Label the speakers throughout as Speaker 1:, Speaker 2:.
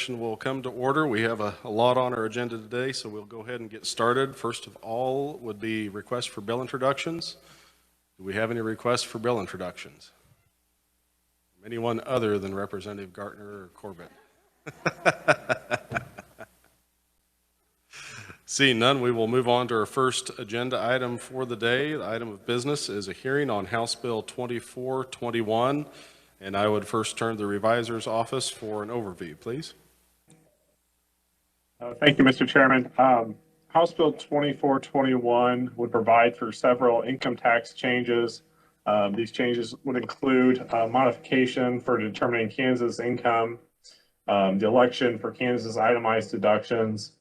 Speaker 1: session will come to order. We have a lot on our agenda today, so we'll go ahead and get started. First of all would be requests for bill introductions. Do we have any requests for bill introductions? Anyone other than Representative Gartner or Corbett? Seeing none, we will move on to our first agenda item for the day. The item of business is a hearing on House Bill 2421, and I would first turn to the revisor's office for an overview, please.
Speaker 2: Thank you, Mr. Chairman. House Bill 2421 would provide for several income tax changes. These changes would include modification for determining Kansas income, the election for Kansas itemized deductions,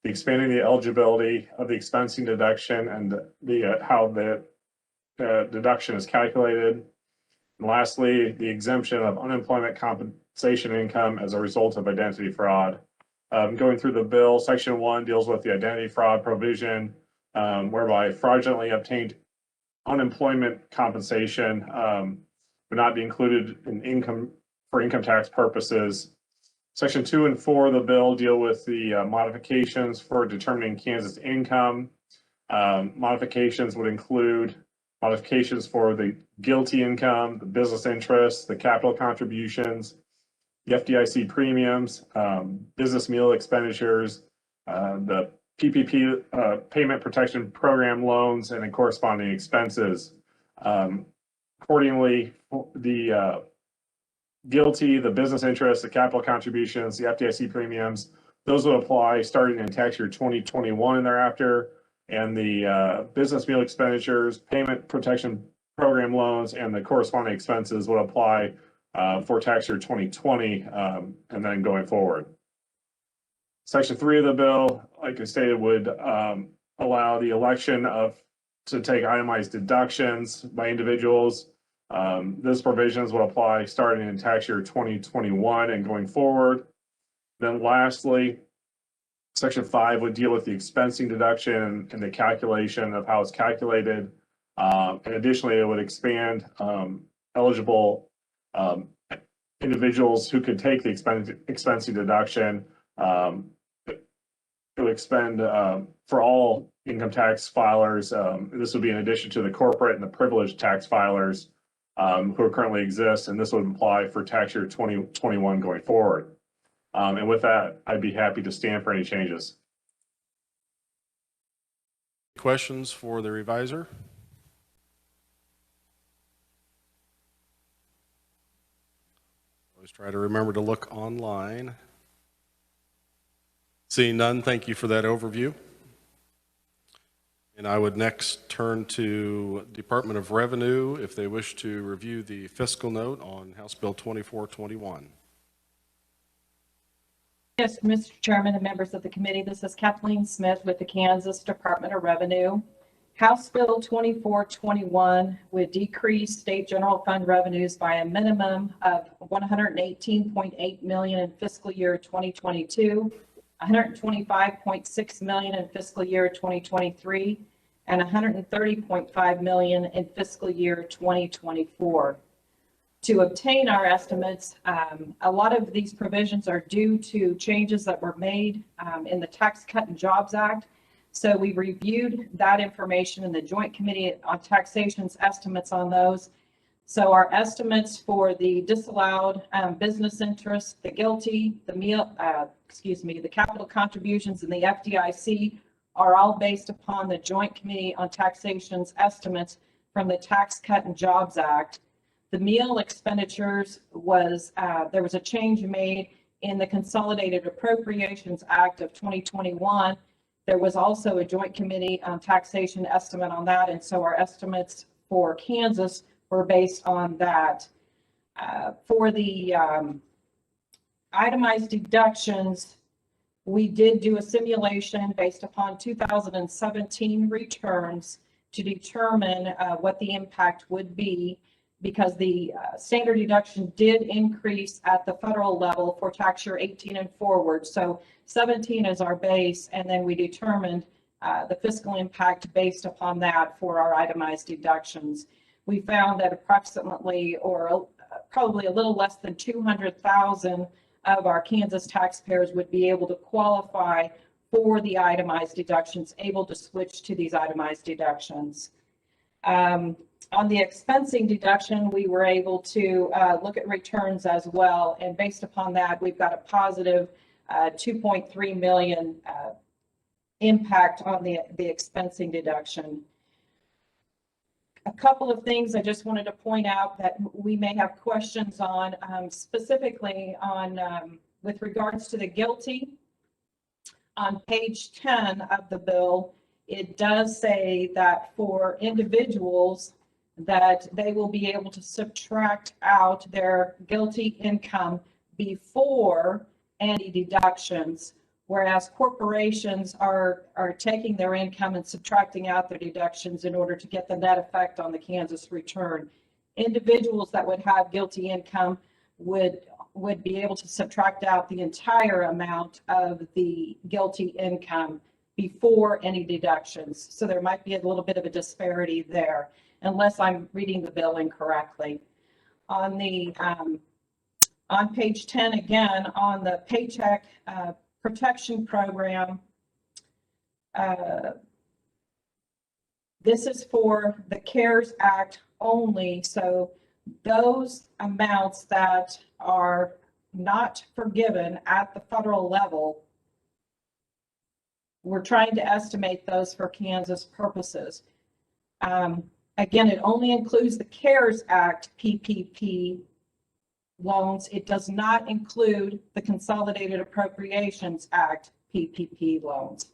Speaker 2: the expanding the eligibility of the expensing deduction and how the deduction is calculated. And lastly, the exemption of unemployment compensation income as a result of identity fraud. Going through the bill, Section 1 deals with the identity fraud provision, whereby fraudulently obtained unemployment compensation would not be included in income tax purposes. Section 2 and 4 of the bill deal with the modifications for determining Kansas income. Modifications would include modifications for the GILTI income, the business interest, the capital contributions, the FDIC premiums, business meal expenditures, the PPP payment protection program loans, and the corresponding expenses. Accordingly, the GILTI, the business interest, the capital contributions, the FDIC premiums, those will apply starting in tax year 2021 and thereafter. And the business meal expenditures, payment protection program loans, and the corresponding expenses will apply for tax year 2020 and then going forward. Section 3 of the bill, like I stated, would allow the election to take itemized deductions by individuals. Those provisions will apply starting in tax year 2021 and going forward. Then lastly, Section 5 would deal with the expensing deduction and the calculation of how it's calculated. And additionally, it would expand eligible individuals who could take the expensing deduction. It would expend for all income tax filers. This would be in addition to the corporate and the privileged tax filers who currently exist, and this would apply for tax year 2021 going forward. And with that, I'd be happy to stand for any changes.
Speaker 1: Questions for the revisor? Always try to remember to look online. Seeing none, thank you for that overview. And I would next turn to Department of Revenue if they wish to review the fiscal note on House Bill 2421.
Speaker 3: Yes, Mr. Chairman and members of the committee, this is Kathleen Smith with the Kansas Department of Revenue. House Bill 2421 would decrease state general fund revenues by a minimum of $118.8 million in fiscal year 2022, $125.6 million in fiscal year 2023, and $130.5 million in fiscal year 2024. To obtain our estimates, a lot of these provisions are due to changes that were made in the Tax Cut and Jobs Act. So we reviewed that information in the Joint Committee on Taxation's estimates on those. So our estimates for the disallowed business interest, the GILTI, the capital contributions, and the FDIC are all based upon the Joint Committee on Taxation's estimates from the Tax Cut and Jobs Act. The meal expenditures was, there was a change made in the Consolidated Appropriations Act of 2021. There was also a Joint Committee on Taxation estimate on that, and so our estimates for Kansas were based on that. For the itemized deductions, we did do a simulation based upon 2017 returns to determine what the impact would be, because the standard deduction did increase at the federal level for tax year 18 and forward. So 17 is our base, and then we determined the fiscal impact based upon that for our itemized deductions. We found that approximately, or probably a little less than 200,000 of our Kansas taxpayers would be able to qualify for the itemized deductions, able to switch to these itemized deductions. On the expensing deduction, we were able to look at returns as well. And based upon that, we've got a positive 2.3 million impact on the expensing deduction. A couple of things I just wanted to point out that we may have questions on, specifically on with regards to the GILTI. On page 10 of the bill, it does say that for individuals that they will be able to subtract out their GILTI income before any deductions, whereas corporations are taking their income and subtracting out their deductions in order to get the net effect on the Kansas return. Individuals that would have GILTI income would be able to subtract out the entire amount of the GILTI income before any deductions. So there might be a little bit of a disparity there, unless I'm reading the bill incorrectly. On the on page 10 again, on the Paycheck Protection Program, this is for the CARES Act only. So those amounts that are not forgiven at the federal level, we're trying to estimate those for Kansas purposes. Again, it only includes the CARES Act PPP loans. It does not include the Consolidated Appropriations Act PPP loans.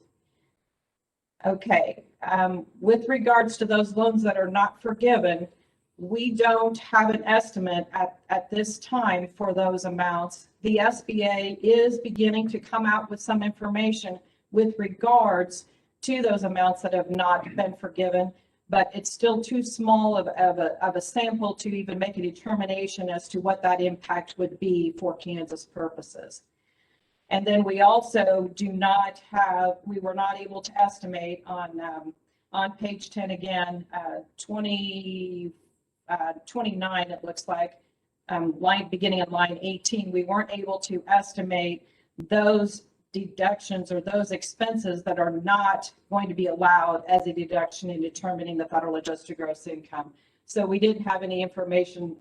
Speaker 3: Okay, with regards to those loans that are not forgiven, we don't have an estimate at this time for those amounts. The SBA is beginning to come out with some information with regards to those amounts that have not been forgiven, but it's still too small of a sample to even make a determination as to what that impact would be for Kansas purposes. And then we also do not have, we were not able to estimate on page 10 again, 29, it looks like, beginning of line 18, we weren't able to estimate those deductions or those expenses that are not going to be allowed as a deduction in determining the federal adjusted gross income. So we didn't have any information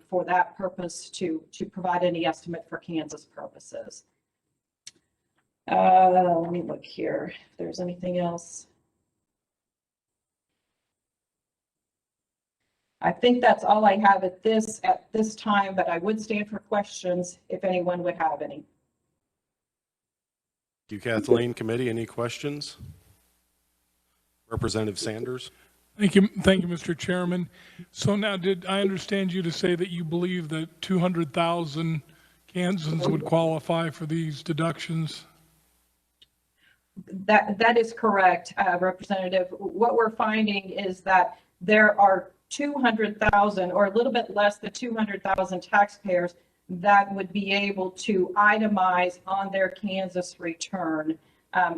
Speaker 3: for that purpose to provide any estimate for Kansas purposes. Let me look here if there's anything else. I think that's all I have at this time, but I would stand for questions if anyone would have any.
Speaker 1: Thank you, Kathleen. Committee, any questions? Representative Sanders.
Speaker 4: Thank you, Mr. Chairman. So now, did I understand you to say that you believe that 200,000 Kansans would qualify for these deductions?
Speaker 3: That is correct, Representative. What we're finding is that there are 200,000 or a little bit less than 200,000 taxpayers that would be able to itemize on their Kansas return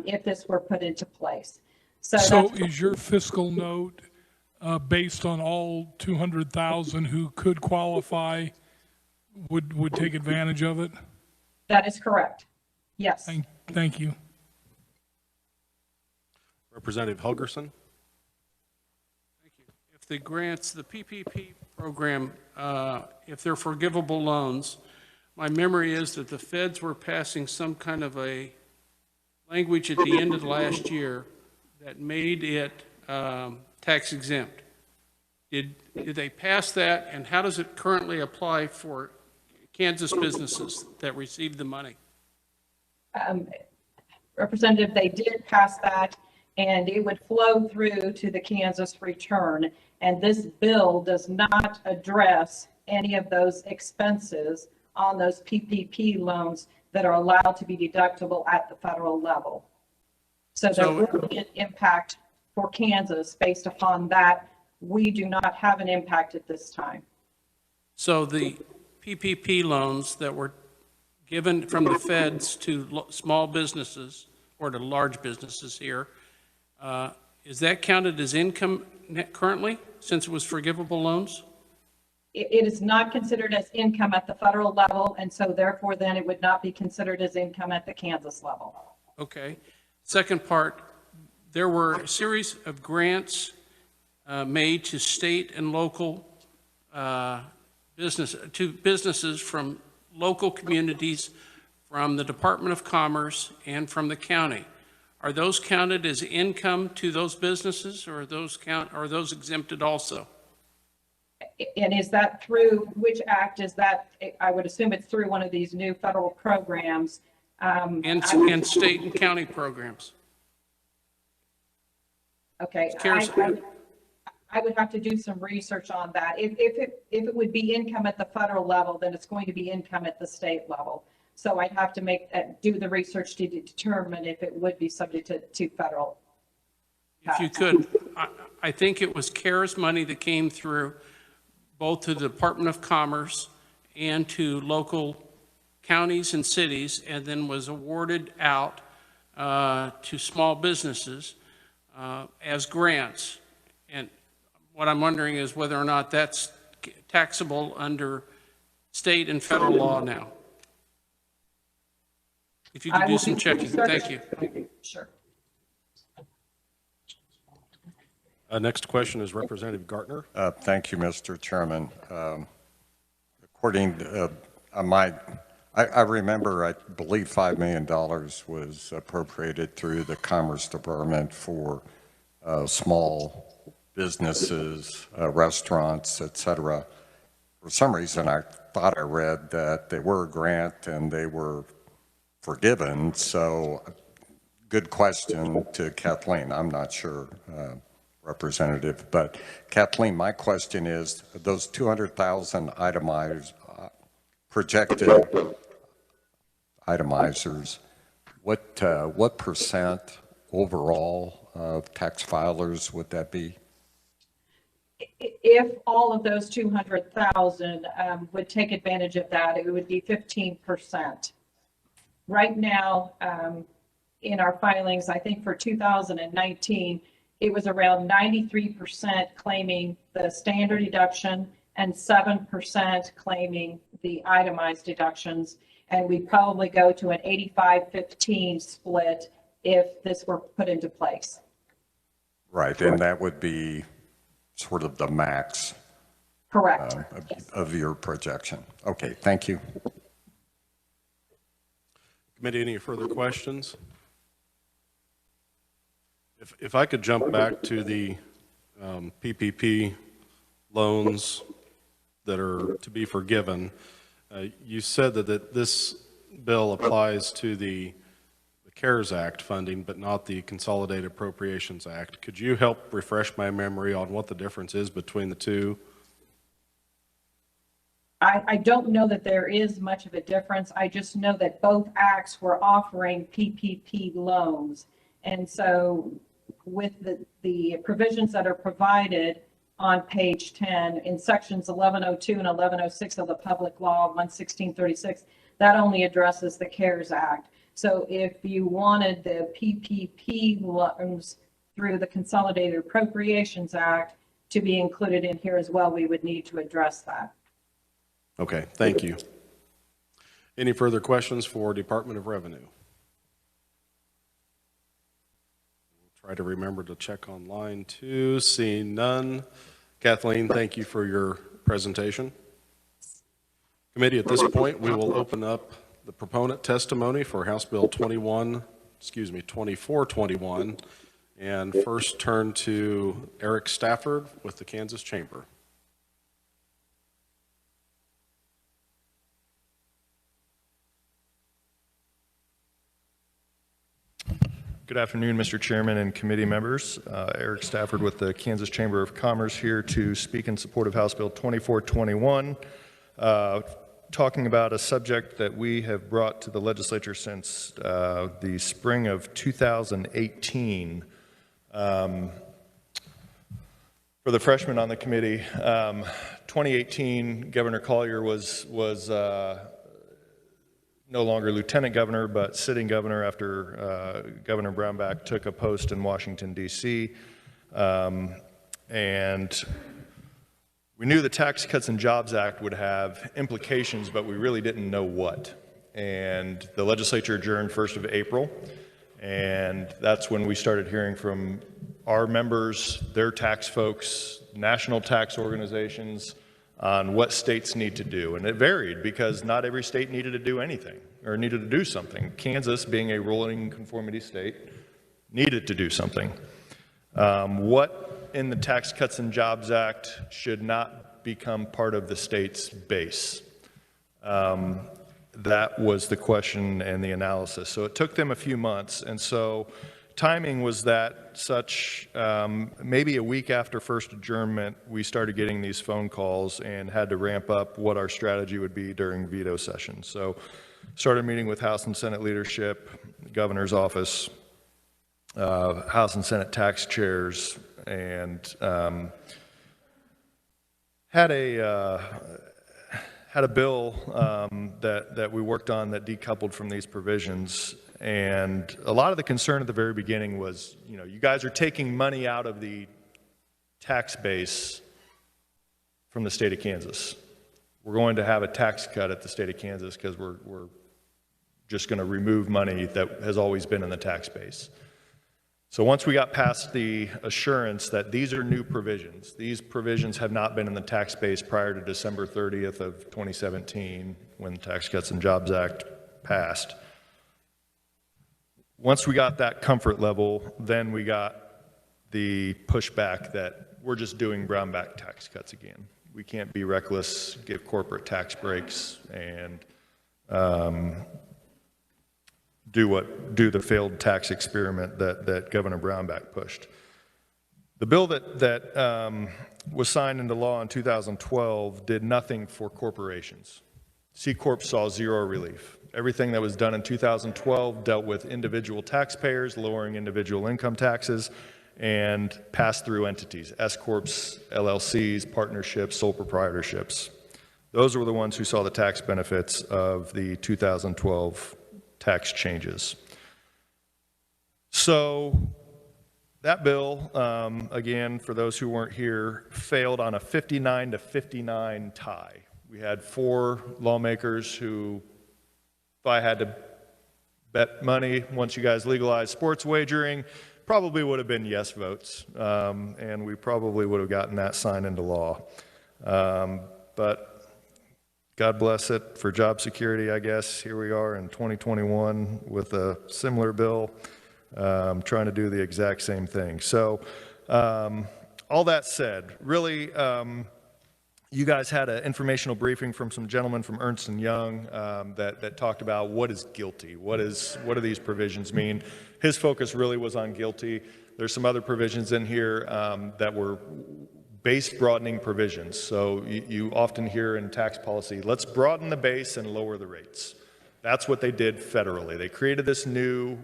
Speaker 3: if this were put into place. So
Speaker 4: is your fiscal note based on all 200,000 who could qualify would take advantage of it?
Speaker 3: That is correct. Yes.
Speaker 4: Thank you.
Speaker 1: Representative Helgerson.
Speaker 5: Thank you. If the grants, the PPP program, if they're forgivable loans, my memory is that the feds were passing some kind of a language at the end of last year that made it tax exempt. Did they pass that, and how does it currently apply for Kansas businesses that receive the money?
Speaker 3: Representative, they did pass that, and it would flow through to the Kansas return. And this bill does not address any of those expenses on those PPP loans that are allowed to be deductible at the federal level. So there will be an impact for Kansas based upon that. We do not have an impact at this time.
Speaker 5: So the PPP loans that were given from the feds to small businesses or to large businesses here, is that counted as income currently, since it was forgivable loans?
Speaker 3: it is not considered as income at the federal level, and so therefore then it would not be considered as income at the Kansas level.
Speaker 5: Okay. Second part, there were a series of grants made to state and local businesses from local communities, from the Department of Commerce and from the county. Are those counted as income to those businesses, or are those exempted also?
Speaker 3: And is that through, which act is that? I would assume it's through one of these new federal programs.
Speaker 5: And state and county programs?
Speaker 3: Okay,
Speaker 5: CARES-
Speaker 3: I would have to do some research on that. If it would be income at the federal level, then it's going to be income at the state level. So I'd have to do the research to determine if it would be subject to federal.
Speaker 5: If you could, I think it was CARES money that came through both to the Department of Commerce and to local counties and cities, and then was awarded out to small businesses as grants. And what I'm wondering is whether or not that's taxable under state and federal law now. If you could do some checking, thank you.
Speaker 3: Sure.
Speaker 1: Next question is Representative Gartner.
Speaker 6: Thank you, Mr. Chairman. According to I remember, I believe $5 million was appropriated through the Commerce Department for small businesses, restaurants, et cetera. For some reason, I thought I read that they were a grant and they were forgiven. So good question to Kathleen. I'm not sure, Representative, but Kathleen, my question is, those 200,000 itemized, projected itemizers, what percent overall of tax filers would that be?
Speaker 3: If all of those 200,000 would take advantage of that, it would be 15%. Right now, in our filings, I think for 2019, it was around 93% claiming the standard deduction and 7% claiming the itemized deductions. And we'd probably go to an 85-15 split if this were put into place.
Speaker 6: Right, and that would be sort of the max
Speaker 3: Correct.
Speaker 6: of your projection. Okay, thank you.
Speaker 1: Committee, any further questions? If I could jump back to the PPP loans that are to be forgiven, you said that this bill applies to the CARES Act funding, but not the Consolidated Appropriations Act. Could you help refresh my memory on what the difference is between the two?
Speaker 3: I don't know that there is much of a difference. I just know that both acts were offering PPP loans. And so with the provisions that are provided on page 10 in sections 1102 and 1106 of the Public Law 11636, that only addresses the CARES Act. So if you wanted the PPP loans through the Consolidated Appropriations Act to be included in here as well, we would need to address that.
Speaker 1: Okay, thank you. Any further questions for Department of Revenue? We'll try to remember to check online too. Seeing none. Kathleen, thank you for your presentation. Committee, at this point, we will open up the proponent testimony for House Bill 2421, and first turn to Eric Stafford with the Kansas Chamber.
Speaker 7: Good afternoon, Mr. Chairman and committee members. Eric Stafford with the Kansas Chamber of Commerce here to speak in support of House Bill 2421, talking about a subject that we have brought to the legislature since the spring of 2018. For the freshmen on the committee, 2018, Governor Collier was no longer lieutenant governor, but sitting governor after Governor Brownback took a post in Washington, D.C. And We knew the Tax Cuts and Jobs Act would have implications, but we really didn't know what. And the legislature adjourned 1st of April, and that's when we started hearing from our members, their tax folks, national tax organizations, on what states need to do. And it varied because not every state needed to do anything or needed to do something. Kansas, being a rolling conformity state, needed to do something. What in the Tax Cuts and Jobs Act should not become part of the state's base? That was the question and the analysis. So it took them a few months. And so timing was that such, maybe a week after first adjournment, we started getting these phone calls and had to ramp up what our strategy would be during veto session. So started meeting with House and Senate leadership, the governor's office, House and Senate tax chairs, and had a bill that we worked on that decoupled from these provisions. And a lot of the concern at the very beginning was, you guys are taking money out of the tax base from the state of Kansas. We're going to have a tax cut at the state of Kansas because we're just going to remove money that has always been in the tax base. So once we got past the assurance that these are new provisions, these provisions have not been in the tax base prior to December 30th of 2017 when the Tax Cuts and Jobs Act passed. Once we got that comfort level, then we got the pushback that we're just doing brownback tax cuts again. We can't be reckless, give corporate tax breaks, and do the failed tax experiment that Governor Brownback pushed. The bill that was signed into law in 2012 did nothing for corporations. C Corp saw zero relief. Everything that was done in 2012 dealt with individual taxpayers, lowering individual income taxes, and pass-through entities, S-corps, LLCs, partnerships, sole proprietorships. Those were the ones who saw the tax benefits of the 2012 tax changes. So that bill, again, for those who weren't here, failed on a 59-59 tie. We had 4 lawmakers who, if I had to bet money, once you guys legalized sports wagering, probably would have been yes votes, and we probably would have gotten that signed into law. But God bless it for job security, I guess. Here we are in 2021 with a similar bill, trying to do the exact same thing. So all that said, really, you guys had an informational briefing from some gentlemen from Ernst & Young that talked about what is guilty, what do these provisions mean. His focus really was on guilty. There's some other provisions in here that were base broadening provisions. So you often hear in tax policy, let's broaden the base and lower the rates. That's what they did federally. They created this new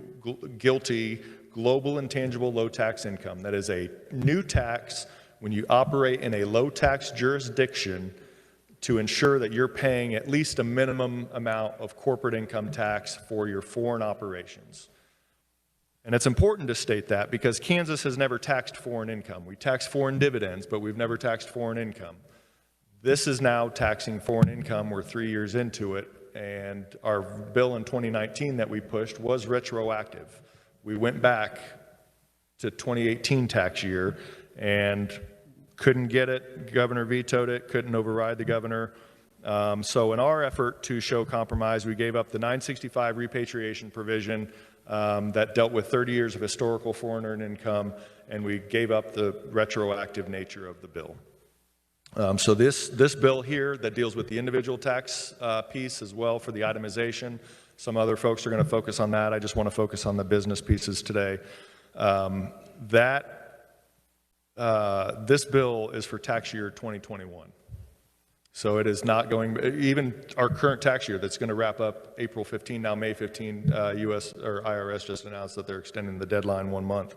Speaker 7: guilty global intangible low tax income. That is a new tax when you operate in a low tax jurisdiction to ensure that you're paying at least a minimum amount of corporate income tax for your foreign operations. And it's important to state that because Kansas has never taxed foreign income. We tax foreign dividends, but we've never taxed foreign income. This is now taxing foreign income. We're 3 years into it, and our bill in 2019 that we pushed was retroactive. We went back to 2018 tax year and couldn't get it. The governor vetoed it, couldn't override the governor. So in our effort to show compromise, we gave up the 965 repatriation provision that dealt with 30 years of historical foreign earned income, and we gave up the retroactive nature of the bill. So this bill here that deals with the individual tax piece as well for the itemization, some other folks are going to focus on that. I just want to focus on the business pieces today. This bill is for tax year 2021. So it is not going, even our current tax year that's going to wrap up April 15, now May 15, US or IRS just announced that they're extending the deadline 1 month.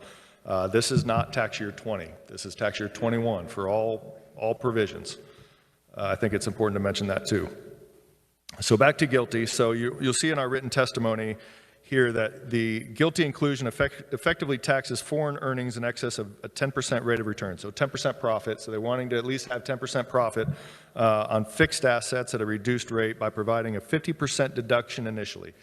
Speaker 7: This is not tax year 20. This is tax year 21 for all provisions. I think it's important to mention that too. So back to guilty. So you'll see in our written testimony here that the GILTI inclusion effectively taxes foreign earnings in excess of a 10% rate of return, so 10% profit. So they're wanting to at least have 10% profit on fixed assets at a reduced rate by providing a 50% deduction initially.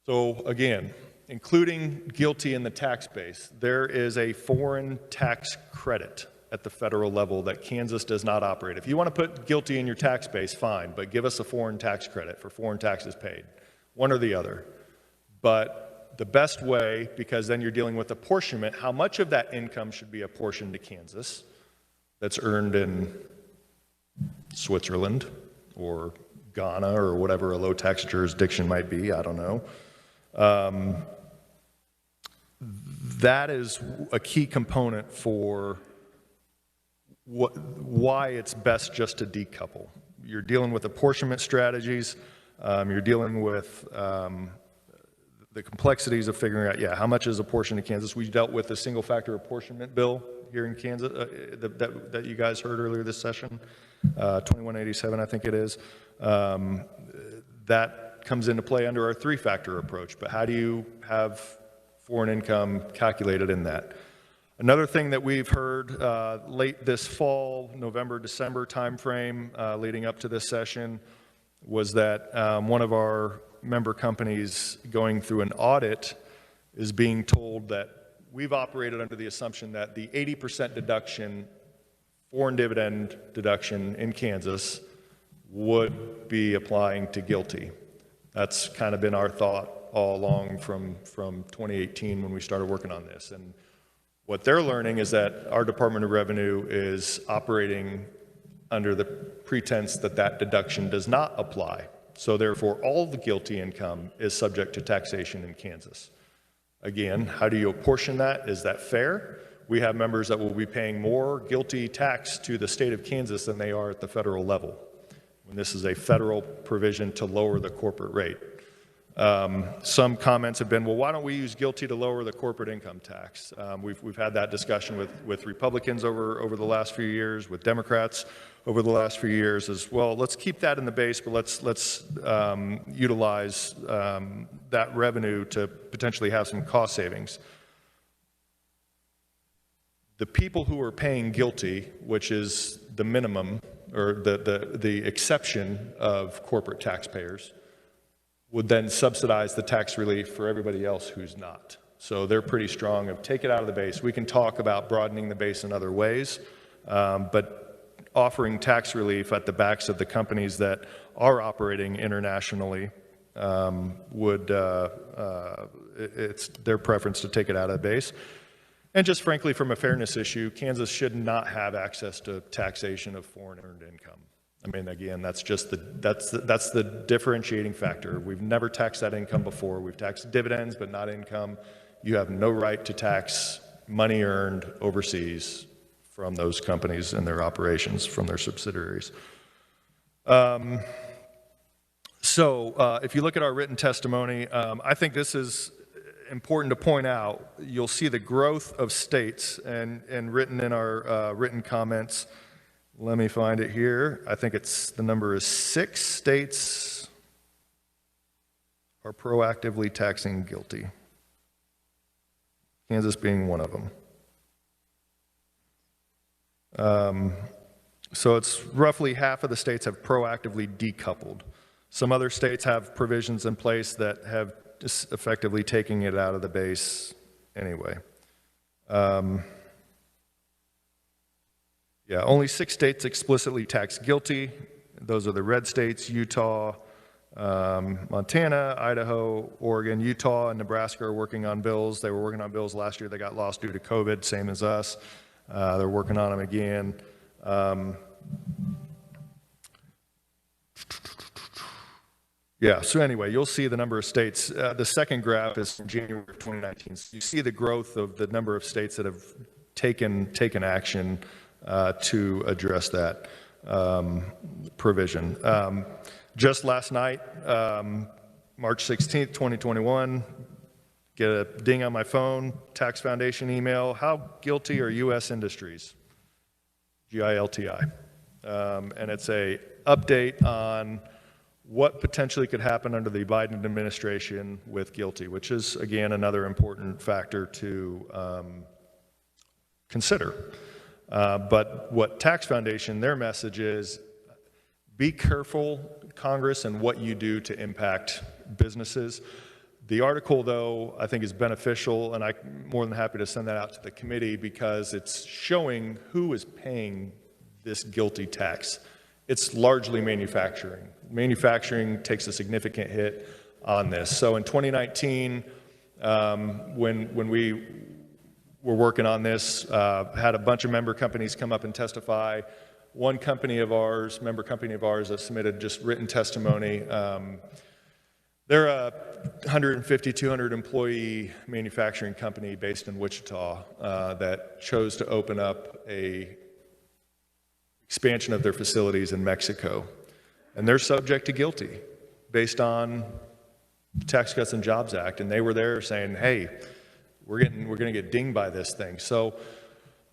Speaker 7: So again, including GILTI in the tax base, there is a foreign tax credit at the federal level that Kansas does not operate. If you want to put GILTI in your tax base, fine, but give us a foreign tax credit for foreign taxes paid, one or the other. But the best way, because then you're dealing with apportionment, how much of that income should be apportioned to Kansas that's earned in Switzerland or Ghana or whatever a low tax jurisdiction might be, I don't know. That is a key component for why it's best just to decouple. You're dealing with apportionment strategies, you're dealing with the complexities of figuring out, how much is apportioned to Kansas. We dealt with the single factor apportionment bill here in Kansas that you guys heard earlier this session, 2187 I think it is. That comes into play under our three-factor approach, but how do you have foreign income calculated in that? Another thing that we've heard late this fall, November, December timeframe leading up to this session was that one of our member companies going through an audit is being told that we've operated under the assumption that the 80% deduction, foreign dividend deduction in Kansas would be applying to GILTI. That's kind of been our thought all along from 2018 when we started working on this. And what they're learning is that our Department of Revenue is operating under the pretense that that deduction does not apply. So therefore, all the GILTI income is subject to taxation in Kansas. Again, how do you apportion that? Is that fair? We have members that will be paying more GILTI tax to the state of Kansas than they are at the federal level, when this is a federal provision to lower the corporate rate. Some comments have been, well, why don't we use GILTI to lower the corporate income tax? We've had that discussion with Republicans over the last few years, with Democrats over the last few years as well. Let's keep that in the base, but let's utilize that revenue to potentially have some cost savings. The people who are paying GILTI, which is the minimum or the exception of corporate taxpayers, would then subsidize the tax relief for everybody else who's not. So they're pretty strong of take it out of the base. We can talk about broadening the base in other ways, but offering tax relief at the backs of the companies that are operating internationally it's their preference to take it out of the base. And just frankly, from a fairness issue, Kansas should not have access to taxation of foreign earned income. I mean, again, that's the differentiating factor. We've never taxed that income before. We've taxed dividends, but not income. You have no right to tax money earned overseas from those companies and their operations, from their subsidiaries. If you look at our written testimony, I think this is important to point out. You'll see the growth of states and written in our written comments. Let me find it here. I think the number is 6 states are proactively taxing GILTI. Kansas being one of them. So it's roughly half of the states have proactively decoupled. Some other states have provisions in place that have just effectively taking it out of the base anyway. Only 6 states explicitly tax GILTI. Those are the red states: Utah, Montana, Idaho, Oregon. Utah and Nebraska are working on bills. They were working on bills last year. They got lost due to COVID, same as us. They're working on them again. So anyway, you'll see the number of states. The second graph is from January of 2019. So you see the growth of the number of states that have taken action to address that provision. Just last night, March 16th, 2021, get a ding on my phone, Tax Foundation email, how GILTI are U.S. industries? GILTI. And it's a update on what potentially could happen under the Biden administration with GILTI, which is, again, another important factor to consider. But what Tax Foundation, their message is, be careful, Congress, and what you do to impact businesses. The article, though, I think is beneficial, and I'm more than happy to send that out to the committee because it's showing who is paying this GILTI tax. It's largely manufacturing. Manufacturing takes a significant hit on this. So in 2019, when we were working on this, had a bunch of member companies come up and testify. One company of ours, member company of ours, that submitted just written testimony. They're a 150, 200 employee manufacturing company based in Wichita that chose to open up a expansion of their facilities in Mexico. And they're subject to GILTI based on the Tax Cuts and Jobs Act. And they were there saying, hey, we're going to get dinged by this thing. So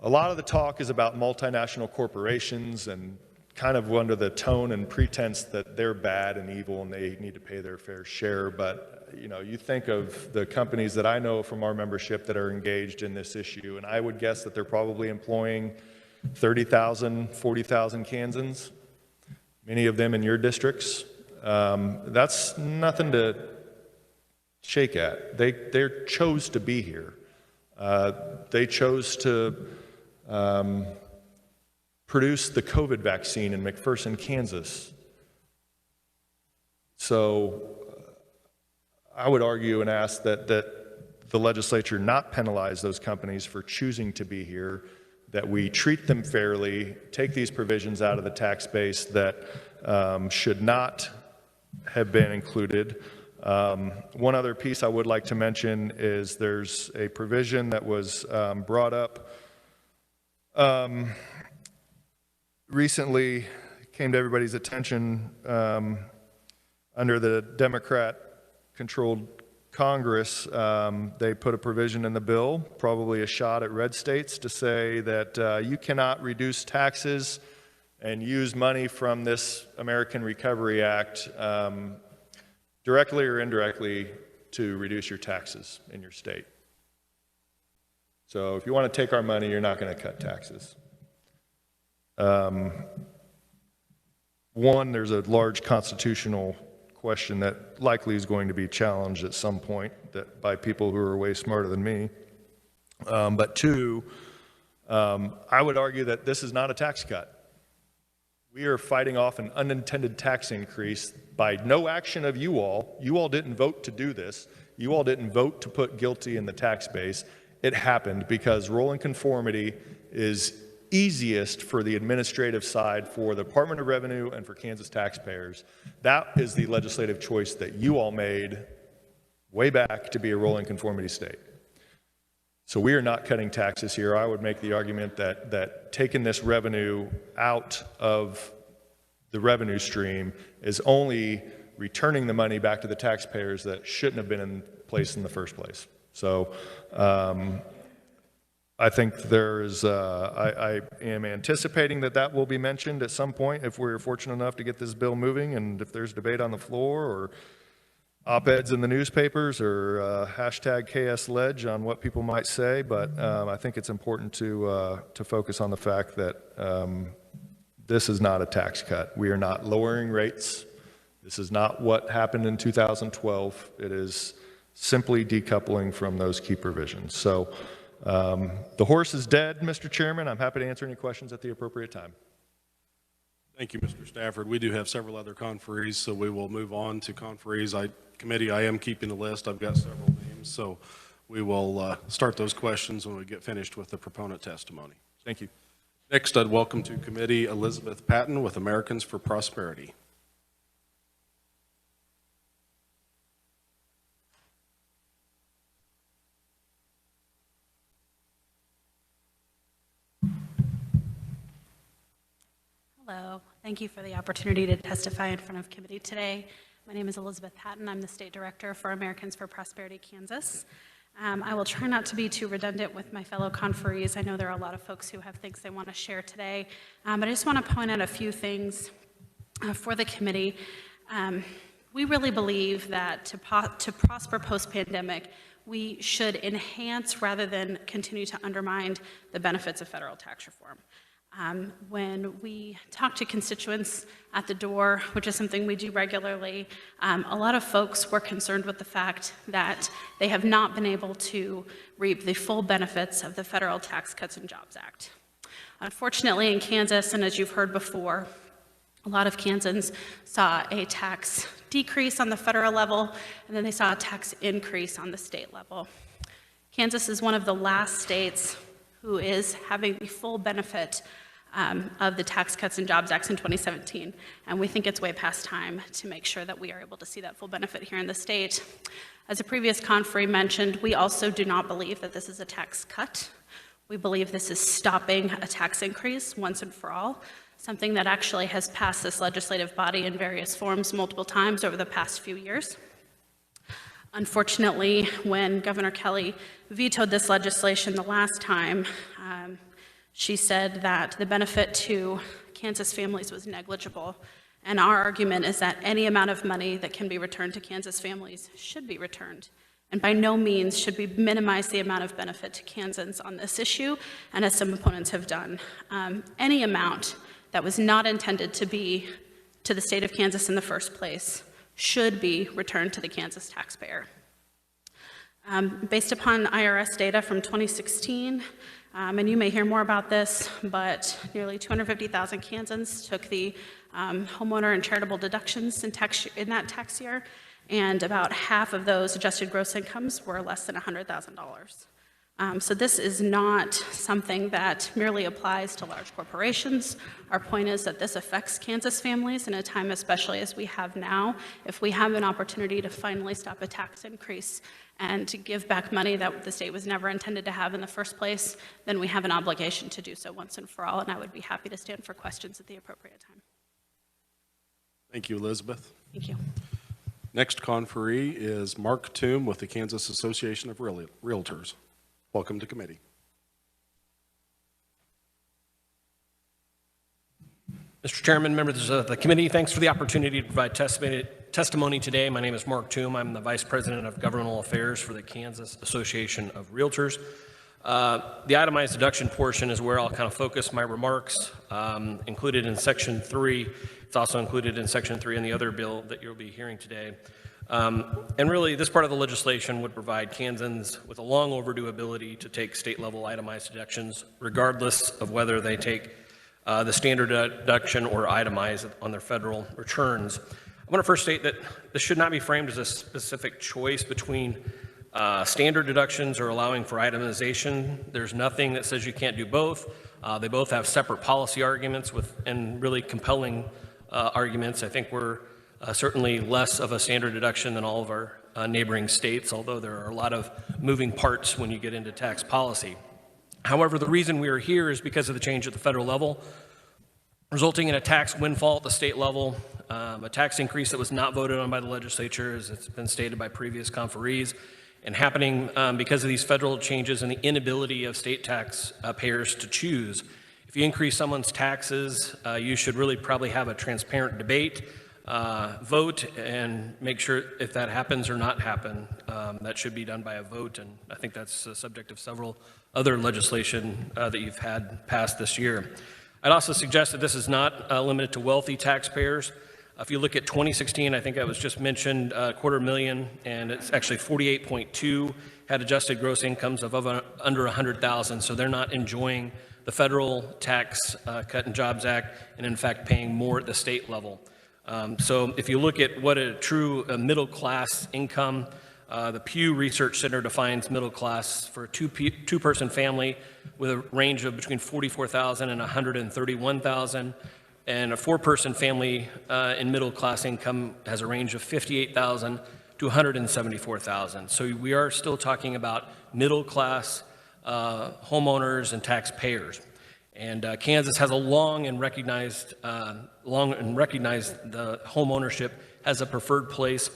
Speaker 7: a lot of the talk is about multinational corporations and kind of under the tone and pretense that they're bad and evil and they need to pay their fair share. But, you know, you think of the companies that I know from our membership that are engaged in this issue, and I would guess that they're probably employing 30,000, 40,000 Kansans, many of them in your districts. That's nothing to shake at. They chose to be here. They chose to produce the COVID vaccine in McPherson, Kansas. So I would argue and ask that the legislature not penalize those companies for choosing to be here, that we treat them fairly, take these provisions out of the tax base that should not have been included. One other piece I would like to mention is there's a provision that was brought up recently, came to everybody's attention under the Democrat-controlled Congress. They put a provision in the bill, probably a shot at red states, to say that you cannot reduce taxes and use money from this American Recovery Act directly or indirectly to reduce your taxes in your state. So if you want to take our money, you're not going to cut taxes. One, there's a large constitutional question that likely is going to be challenged at some point by people who are way smarter than me. But two, I would argue that this is not a tax cut. We are fighting off an unintended tax increase by no action of you all. You all didn't vote to do this. You all didn't vote to put GILTI in the tax base. It happened because rolling conformity is easiest for the administrative side for the Department of Revenue and for Kansas taxpayers. That is the legislative choice that you all made way back to be a rolling conformity state. So we are not cutting taxes here. I would make the argument that taking this revenue out of the revenue stream is only returning the money back to the taxpayers that shouldn't have been in place in the first place. So I think there is, I am anticipating that will be mentioned at some point if we're fortunate enough to get this bill moving, and if there's debate on the floor or op-eds in the newspapers or hashtag ks.leg on what people might say. But I think it's important to focus on the fact that this is not a tax cut. We are not lowering rates. This is not what happened in 2012. It is simply decoupling from those key provisions. So the horse is dead, Mr. Chairman. I'm happy to answer any questions at the appropriate time.
Speaker 1: Thank you, Mr. Stafford. We do have several other conferees, so we will move on to conferees. Committee, I am keeping the list. I've got several names, so we will start those questions when we get finished with the proponent testimony.
Speaker 7: Thank you.
Speaker 1: Next, I'd welcome to committee Elizabeth Patton with Americans for Prosperity.
Speaker 8: Hello. Thank you for the opportunity to testify in front of committee today. My name is Elizabeth Patton. I'm the State Director for Americans for Prosperity, Kansas. I will try not to be too redundant with my fellow conferees. I know there are a lot of folks who have things they want to share today, but I just want to point out a few things for the committee. We really believe that to prosper post-pandemic, we should enhance rather than continue to undermine the benefits of federal tax reform. When we talk to constituents at the door, which is something we do regularly, a lot of folks were concerned with the fact that they have not been able to reap the full benefits of the Federal Tax Cuts and Jobs Act. Unfortunately, in Kansas, and as you've heard before, a lot of Kansans saw a tax decrease on the federal level, and then they saw a tax increase on the state level. Kansas is one of the last states who is having the full benefit of the Tax Cuts and Jobs Act in 2017, and we think it's way past time to make sure that we are able to see that full benefit here in the state. As a previous conferee mentioned, we also do not believe that this is a tax cut. We believe this is stopping a tax increase once and for all, something that actually has passed this legislative body in various forms multiple times over the past few years. Unfortunately, when Governor Kelly vetoed this legislation the last time, she said that the benefit to Kansas families was negligible. And our argument is that any amount of money that can be returned to Kansas families should be returned. And by no means should we minimize the amount of benefit to Kansans on this issue, and as some opponents have done. Any amount that was not intended to be to the state of Kansas in the first place should be returned to the Kansas taxpayer. Based upon IRS data from 2016, and you may hear more about this, but nearly 250,000 Kansans took the homeowner and charitable deductions in that tax year, and about half of those adjusted gross incomes were less than $100,000. So this is not something that merely applies to large corporations. Our point is that this affects Kansas families in a time especially as we have now. If we have an opportunity to finally stop a tax increase and to give back money that the state was never intended to have in the first place, then we have an obligation to do so once and for all, and I would be happy to stand for questions at the appropriate time.
Speaker 1: Thank you, Elizabeth.
Speaker 8: Thank you.
Speaker 1: Next conferee is Mark Toom with the Kansas Association of Realtors. Welcome to committee.
Speaker 9: Mr. Chairman, members of the committee, thanks for the opportunity to provide testimony today. My name is Mark Toom. I'm the Vice President of Governmental Affairs for the Kansas Association of Realtors. The itemized deduction portion is where I'll kind of focus my remarks, included in Section 3. It's also included in Section 3 in the other bill that you'll be hearing today. And really, this part of the legislation would provide Kansans with a long overdue ability to take state-level itemized deductions, regardless of whether they take the standard deduction or itemize on their federal returns. I want to first state that this should not be framed as a specific choice between standard deductions or allowing for itemization. There's nothing that says you can't do both. They both have separate policy arguments and really compelling arguments. I think we're certainly less of a standard deduction than all of our neighboring states, although there are a lot of moving parts when you get into tax policy. However, the reason we are here is because of the change at the federal level, resulting in a tax windfall at the state level, a tax increase that was not voted on by the legislature, as it's been stated by previous conferees, and happening because of these federal changes and the inability of state tax payers to choose. If you increase someone's taxes, you should really probably have a transparent debate, vote, and make sure if that happens or not happen. That should be done by a vote, and I think that's the subject of several other legislation that you've had passed this year. I'd also suggest that this is not limited to wealthy taxpayers. If you look at 2016, I think that was just mentioned, $250,000, and it's actually 48.2 had adjusted gross incomes of under 100,000, so they're not enjoying the federal tax cut and jobs act, and in fact paying more at the state level. So if you look at what a true middle class income, the Pew Research Center defines middle class for a two-person family with a range of between 44,000 and 131,000, and a four-person family in middle class income has a range of 58,000 to 174,000. So we are still talking about middle class homeowners and taxpayers. And Kansas has a long and recognized the home ownership as a preferred place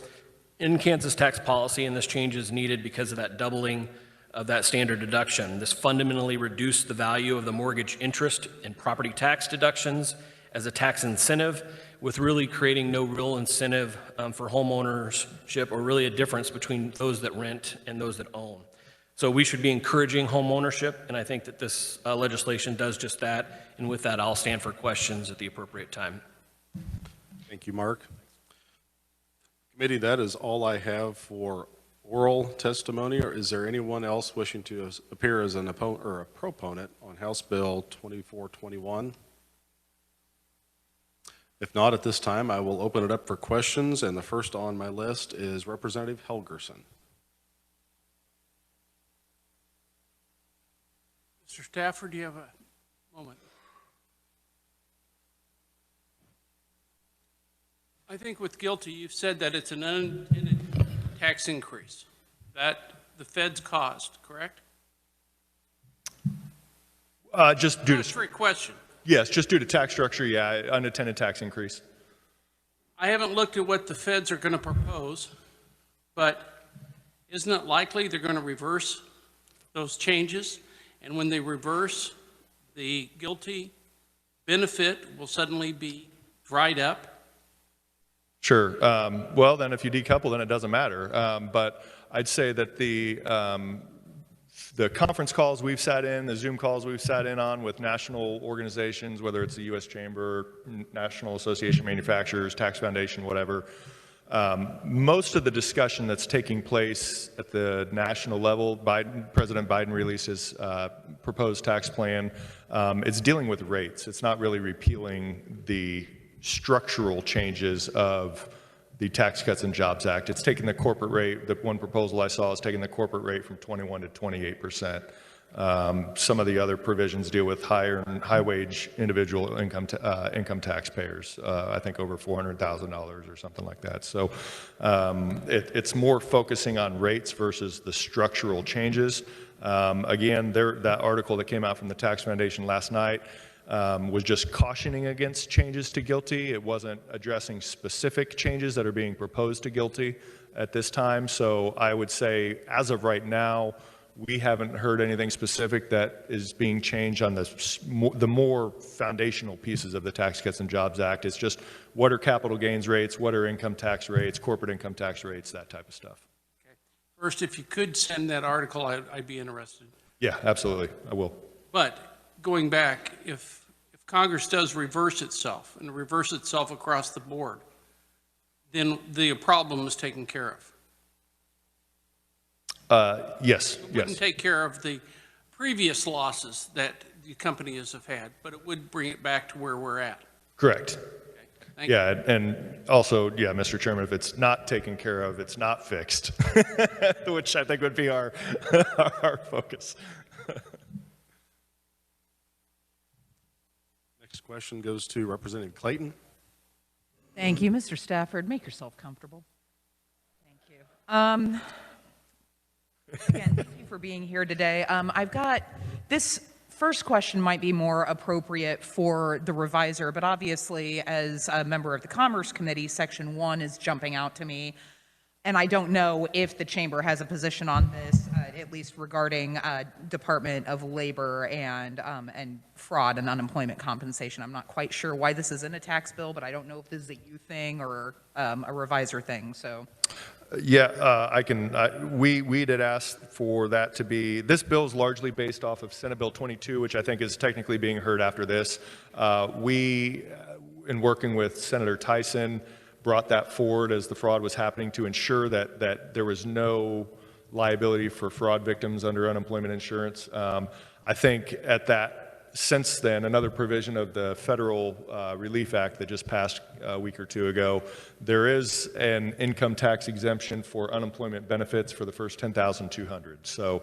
Speaker 9: in Kansas tax policy, and this change is needed because of that doubling of that standard deduction. This fundamentally reduced the value of the mortgage interest and property tax deductions as a tax incentive, with really creating no real incentive for homeownership or really a difference between those that rent and those that own. So we should be encouraging home ownership, and I think that this legislation does just that. And with that, I'll stand for questions at the appropriate time.
Speaker 1: Thank you, Mark. Committee, that is all I have for oral testimony. Or is there anyone else wishing to appear as an opponent or a proponent on House Bill 2421? If not, at this time, I will open it up for questions, and the first on my list is Representative Helgerson.
Speaker 5: Mr. Stafford, do you have a moment? I think with guilty, you've said that it's an unintended tax increase that the feds caused, correct?
Speaker 7: Just due
Speaker 5: That's a
Speaker 7: to,
Speaker 5: trick question.
Speaker 7: yes, just due to tax structure, yeah, unintended tax increase.
Speaker 5: I haven't looked at what the feds are going to propose, but isn't it likely they're going to reverse those changes? And when they reverse, the guilty benefit will suddenly be dried up?
Speaker 7: Sure. Well, then if you decouple, then it doesn't matter. But I'd say that the conference calls we've sat in, the Zoom calls we've sat in on with national organizations, whether it's the U.S. Chamber, National Association of Manufacturers, Tax Foundation, whatever, most of the discussion that's taking place at the national level, President Biden released his proposed tax plan. It's dealing with rates. It's not really repealing the structural changes of the Tax Cuts and Jobs Act. It's taking the corporate rate, the one proposal I saw is taking the corporate rate from 21 to 28%. Some of the other provisions deal with high wage individual income taxpayers, I think over $400,000 or something like that. So it's more focusing on rates versus the structural changes. Again, that article that came out from the Tax Foundation last night was just cautioning against changes to GILTI. It wasn't addressing specific changes that are being proposed to GILTI at this time. So I would say, as of right now, we haven't heard anything specific that is being changed on the more foundational pieces of the Tax Cuts and Jobs Act. It's just what are capital gains rates, what are income tax rates, corporate income tax rates, that type of stuff.
Speaker 5: Okay. First, if you could send that article, I'd be interested.
Speaker 7: Yeah, absolutely, I will.
Speaker 5: But going back, if Congress does reverse itself and reverse itself across the board, then the problem is taken care of.
Speaker 7: Yes,
Speaker 5: It wouldn't
Speaker 7: yes.
Speaker 5: take care of the previous losses that the companies have had, but it would bring it back to where we're at.
Speaker 7: Correct.
Speaker 5: Okay. Thank you.
Speaker 7: Yeah, and also, yeah, Mr. Chairman, if it's not taken care of, it's not fixed, which I think would be our focus.
Speaker 1: Next question goes to Representative Clayton.
Speaker 10: Thank you, Mr. Stafford. Make yourself comfortable. Thank you. Again, thank you for being here today. I've got this first question might be more appropriate for the reviser, but obviously as a member of the Commerce Committee, Section 1 is jumping out to me. And I don't know if the Chamber has a position on this, at least regarding Department of Labor and fraud and unemployment compensation. I'm not quite sure why this is in a tax bill, but I don't know if this is a you thing or a reviser thing. So.
Speaker 7: Yeah, we did ask for that to be, this bill is largely based off of Senate Bill 22, which I think is technically being heard after this. We, in working with Senator Tyson, brought that forward as the fraud was happening to ensure that there was no liability for fraud victims under unemployment insurance. I think since then, another provision of the Federal Relief Act that just passed a week or two ago, there is an income tax exemption for unemployment benefits for the first $10,200. So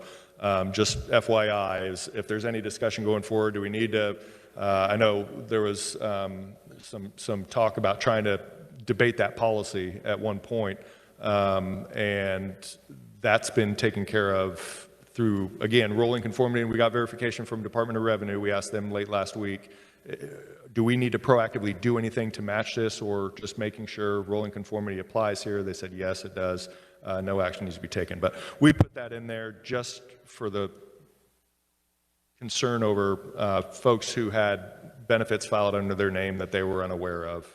Speaker 7: just FYI, if there's any discussion going forward, do we need to, I know there was some talk about trying to debate that policy at one point, and that's been taken care of through, again, rolling conformity, and we got verification from Department of Revenue. We asked them late last week, do we need to proactively do anything to match this, or just making sure rolling conformity applies here? They said, yes, it does. No action needs to be taken. But we put that in there just for the concern over folks who had benefits filed under their name that they were unaware of.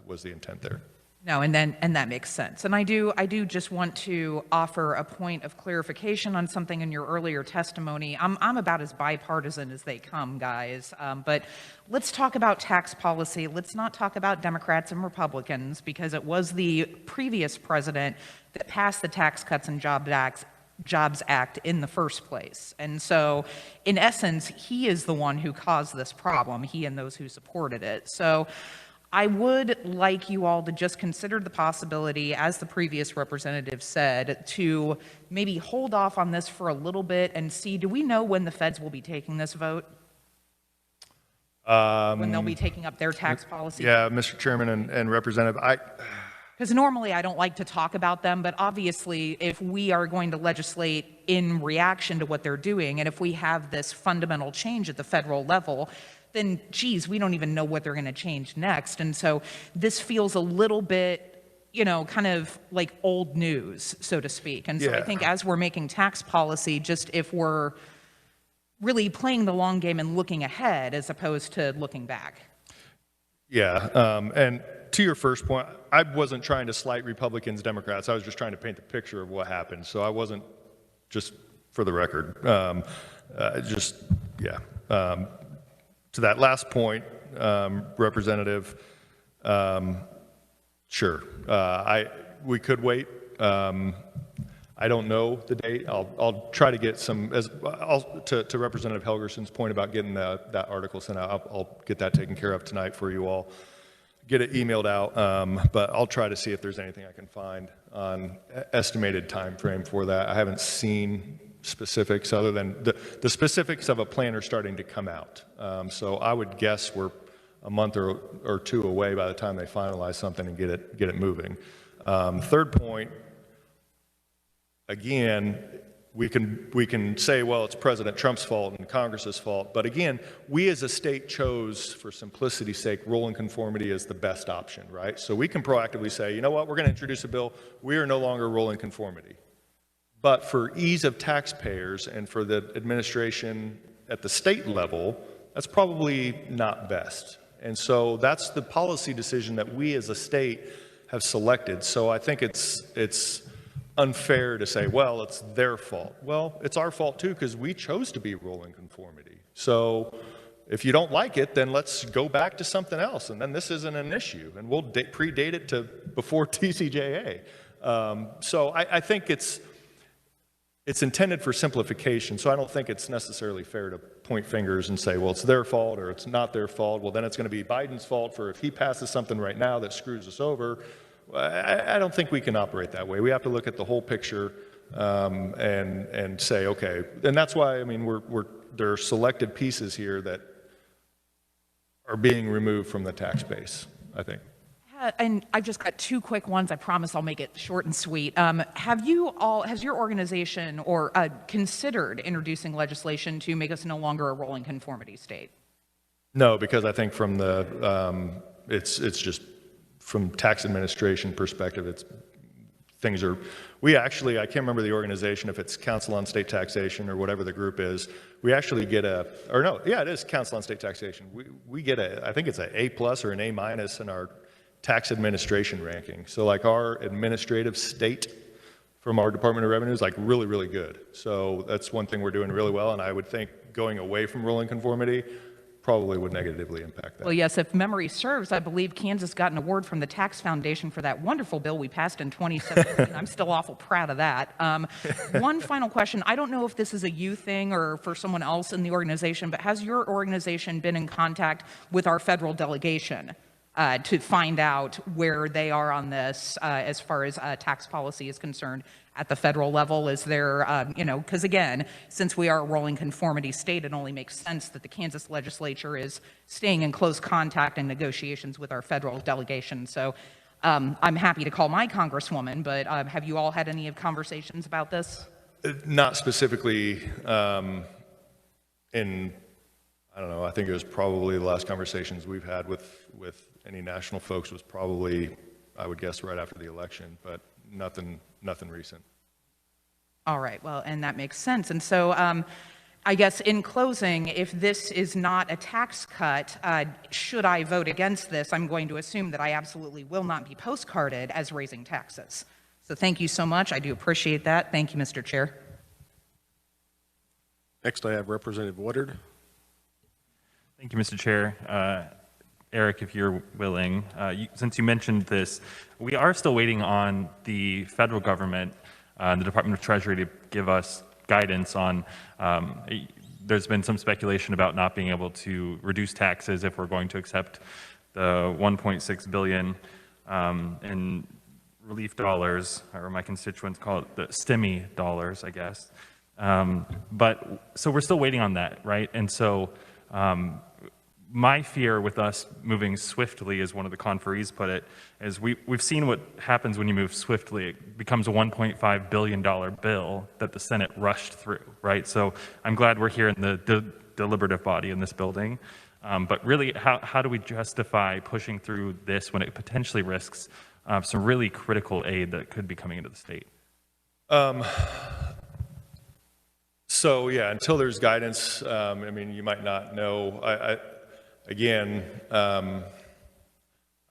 Speaker 7: was the intent there.
Speaker 10: No, and that makes sense. And I do just want to offer a point of clarification on something in your earlier testimony. I'm about as bipartisan as they come, guys. But let's talk about tax policy. Let's not talk about Democrats and Republicans, because it was the previous president that passed the Tax Cuts and Jobs Act in the first place. And so, in essence, he is the one who caused this problem, he and those who supported it. So I would like you all to just consider the possibility, as the previous representative said, to maybe hold off on this for a little bit and see, do we know when the feds will be taking this vote? When they'll be taking up their tax policy?
Speaker 7: Yeah, Mr. Chairman and Representative,
Speaker 10: Because normally I don't like to talk about them, but obviously if we are going to legislate in reaction to what they're doing, and if we have this fundamental change at the federal level, then, geez, we don't even know what they're going to change next. And so this feels a little bit, kind of like old news, so to speak. And so I think as we're making tax policy, just if we're really playing the long game and looking ahead as opposed to looking back.
Speaker 7: Yeah, and to your first point, I wasn't trying to slight Republicans, Democrats. I was just trying to paint the picture of what happened. So I wasn't, just for the record, to that last point, Representative, sure, we could wait. I don't know the date. I'll try to get some, to Representative Helgerson's point about getting that article sent out, I'll get that taken care of tonight for you all. Get it emailed out, but I'll try to see if there's anything I can find on estimated time frame for that. I haven't seen specifics other than the specifics of a plan are starting to come out. So I would guess we're a month or two away by the time they finalize something and get it moving. Third point, again, we can say, well, it's President Trump's fault and Congress's fault, but again, we as a state chose, for simplicity's sake, rolling conformity as the best option, right? So we can proactively say, you know what, we're going to introduce a bill, we are no longer rolling conformity. But for ease of taxpayers and for the administration at the state level, that's probably not best. And so that's the policy decision that we as a state have selected. So I think it's unfair to say, well, it's their fault. Well, it's our fault too, because we chose to be rolling conformity. So if you don't like it, then let's go back to something else. And then this isn't an issue. And we'll predate it to before TCJA. So I think it's intended for simplification, so I don't think it's necessarily fair to point fingers and say, well, it's their fault or it's not their fault. Well, then it's going to be Biden's fault for if he passes something right now that screws us over. I don't think we can operate that way. We have to look at the whole picture and say, okay. And that's why, I mean, there are selected pieces here that are being removed from the tax base, I think.
Speaker 10: And I've just got two quick ones. I promise I'll make it short and sweet. Has your organization considered introducing legislation to make us no longer a rolling conformity state?
Speaker 7: No, because I think from it's just from tax administration perspective, I can't remember the organization, if it's Council on State Taxation or whatever the group is, we actually get it is Council on State Taxation. We get I think it's an A+ or an A- in our tax administration ranking. So like our administrative state from our Department of Revenue is like really, really good. So that's one thing we're doing really well, and I would think going away from rolling conformity probably would negatively impact that.
Speaker 10: Well, yes, if memory serves, I believe Kansas got an award from the Tax Foundation for that wonderful bill we passed in 2017. I'm still awful proud of that. One final question. I don't know if this is a you thing or for someone else in the organization, but has your organization been in contact with our federal delegation to find out where they are on this as far as tax policy is concerned at the federal level? Is there, because again, since we are a rolling conformity state, it only makes sense that the Kansas legislature is staying in close contact and negotiations with our federal delegation. So I'm happy to call my congresswoman, but have you all had any conversations about this?
Speaker 7: Not specifically I don't know, I think it was probably the last conversations we've had with any national folks was probably, I would guess, right after the election, but nothing recent.
Speaker 10: All right, well, and that makes sense. And so I guess in closing, if this is not a tax cut, should I vote against this, I'm going to assume that I absolutely will not be postcarded as raising taxes. So thank you so much. I do appreciate that. Thank you, Mr. Chair.
Speaker 1: Next, I have Representative Woodard.
Speaker 11: Thank you, Mr. Chair. Eric, if you're willing, since you mentioned this, we are still waiting on the federal government, the Department of Treasury, to give us guidance on, there's been some speculation about not being able to reduce taxes if we're going to accept the $1.6 billion in relief dollars, or my constituents call it the STEMI dollars, I guess. So we're still waiting on that, right? And so my fear with us moving swiftly, as one of the conferees put it, is we've seen what happens when you move swiftly. It becomes a $1.5 billion bill that the Senate rushed through, right? So I'm glad we're here in the deliberative body in this building. But really, how do we justify pushing through this when it potentially risks some really critical aid that could be coming into the state?
Speaker 7: So yeah, until there's guidance, I mean, you might not know. Again, I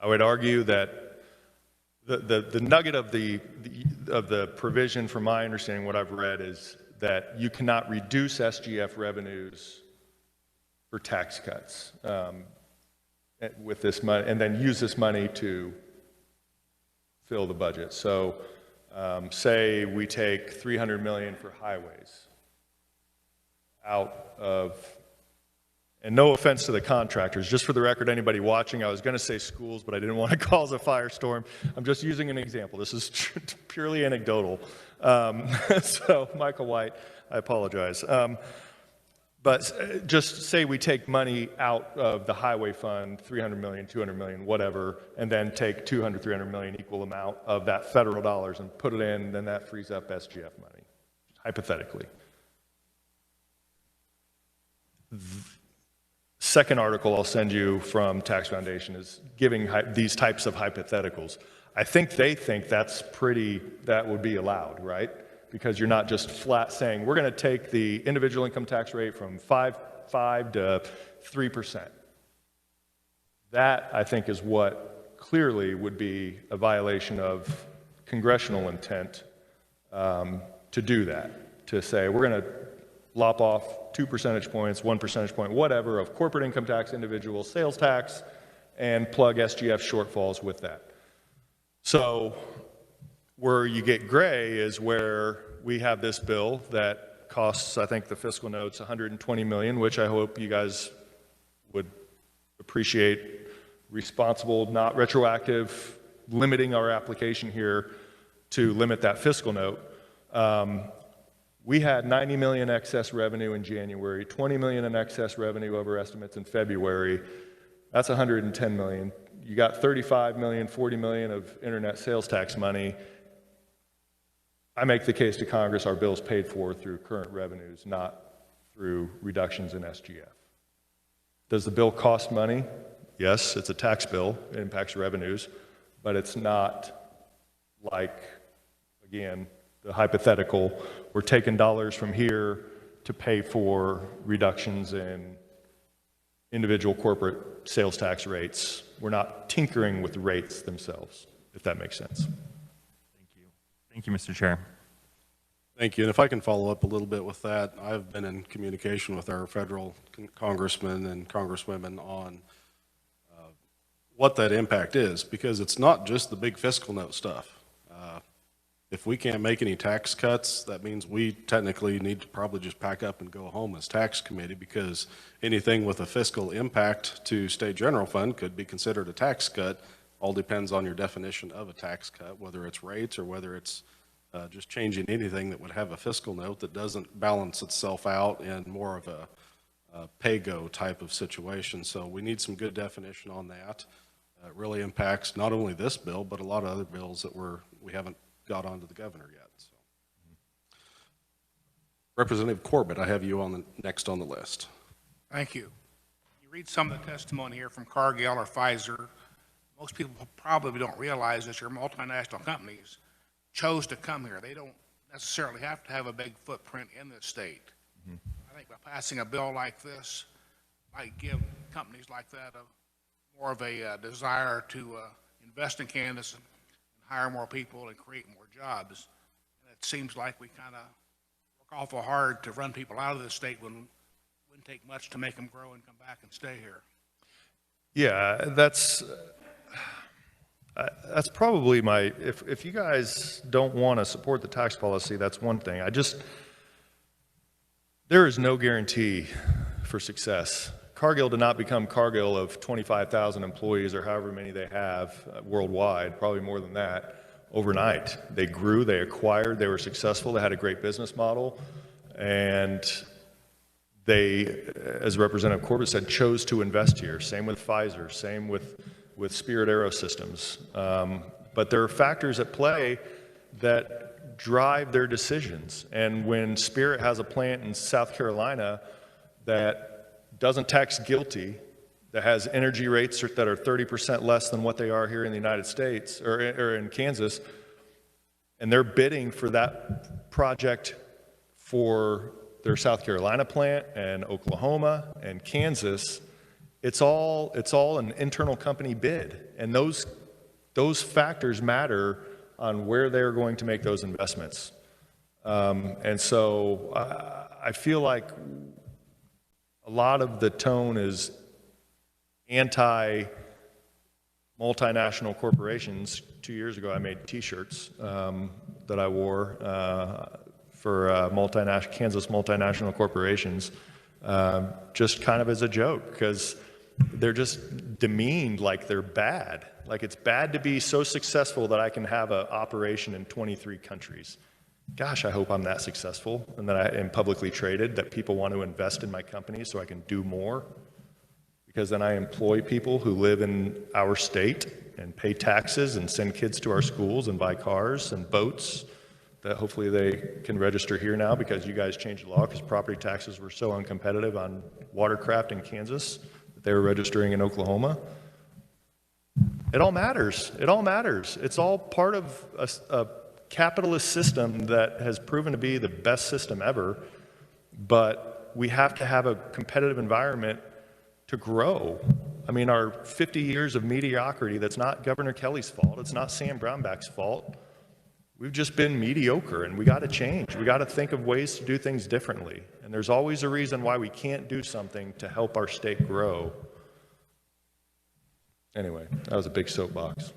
Speaker 7: would argue that the nugget of the provision, from my understanding, what I've read, is that you cannot reduce SGF revenues for tax cuts with this money, and then use this money to fill the budget. So say we take $300 million for highways out of, and no offense to the contractors, just for the record, anybody watching, I was going to say schools, but I didn't want to cause a firestorm. I'm just using an example. This is purely anecdotal. So Michael White, I apologize. But just say we take money out of the highway fund, 300 million, 200 million, whatever, and then take 200, 300 million, equal amount of that federal dollars and put it in, then that frees up SGF money, hypothetically. Second article I'll send you from Tax Foundation is giving these types of hypotheticals. I think they think that would be allowed, right? Because you're not just flat saying, we're going to take the individual income tax rate from 5 to 3%. That, I think, is what clearly would be a violation of congressional intent to do that, to say, we're going to lop off 2 percentage points, 1 percentage point, whatever, of corporate income tax, individual sales tax, and plug SGF shortfalls with that. So where you get gray is where we have this bill that costs, I think the fiscal note's $120 million, which I hope you guys would appreciate. Responsible, not retroactive, limiting our application here to limit that fiscal note. We had $90 million excess revenue in January, $20 million in excess revenue over estimates in February. That's $110 million. You got $35 million, $40 million of internet sales tax money. I make the case to Congress our bill's paid for through current revenues, not through reductions in SGF. Does the bill cost money? Yes, it's a tax bill. It impacts revenues, but it's not like, again, the hypothetical, we're taking dollars from here to pay for reductions in individual corporate sales tax rates. We're not tinkering with the rates themselves, if that makes sense.
Speaker 11: Thank you. Thank you, Mr. Chair.
Speaker 1: Thank you. And if I can follow up a little bit with that, I've been in communication with our federal congressmen and congresswomen on what that impact is, because it's not just the big fiscal note stuff. If we can't make any tax cuts, that means we technically need to probably just pack up and go home as tax committee, because anything with a fiscal impact to state general fund could be considered a tax cut. All depends on your definition of a tax cut, whether it's rates or whether it's just changing anything that would have a fiscal note that doesn't balance itself out in more of a pay-go type of situation. So we need some good definition on that. It really impacts not only this bill, but a lot of other bills that we haven't got onto the governor yet. So. Representative Corbett, I have you next on the list.
Speaker 12: Thank you. You read some of the testimony here from Cargill or Pfizer. Most people probably don't realize that your multinational companies chose to come here. They don't necessarily have to have a big footprint in this state. I I think by passing a bill like this, might give companies like that more of a desire to invest in Kansas and hire more people and create more jobs. And it seems like we kind of work awful hard to run people out of the state when it wouldn't take much to make them grow and come back and stay here.
Speaker 7: Yeah, that's probably my, if you guys don't want to support the tax policy, that's one thing. There is no guarantee for success. Cargill did not become Cargill of 25,000 employees or however many they have worldwide, probably more than that, overnight. They grew, they acquired, they were successful, they had a great business model, and they, as Representative Corbett said, chose to invest here. Same with Pfizer, same with Spirit Aerosystems. But there are factors at play that drive their decisions. And when Spirit has a plant in South Carolina that doesn't tax guilty, that has energy rates that are 30% less than what they are here in the United States or in Kansas, and they're bidding for that project for their South Carolina plant and Oklahoma and Kansas, it's all an internal company bid. And those factors matter on where they're going to make those investments. And so I feel like a lot of the tone is anti-multinational corporations. 2 years ago, I made T-shirts that I wore for Kansas multinational corporations, just kind of as a joke, because they're just demeaned like they're bad. Like it's bad to be so successful that I can have an operation in 23 countries. Gosh, I hope I'm that successful and that I am publicly traded, that people want to invest in my company so I can do more. Because then I employ people who live in our state and pay taxes and send kids to our schools and buy cars and boats that hopefully they can register here now because you guys changed the law because property taxes were so uncompetitive on watercraft in Kansas that they were registering in Oklahoma. It all matters. It all matters. It's all part of a capitalist system that has proven to be the best system ever, but we have to have a competitive environment to grow. I mean, our 50 years of mediocrity, that's not Governor Kelly's fault. It's not Sam Brownback's fault. We've just been mediocre, and we got to change. We got to think of ways to do things differently. And there's always a reason why we can't do something to help our state grow. Anyway, that was a big soapbox.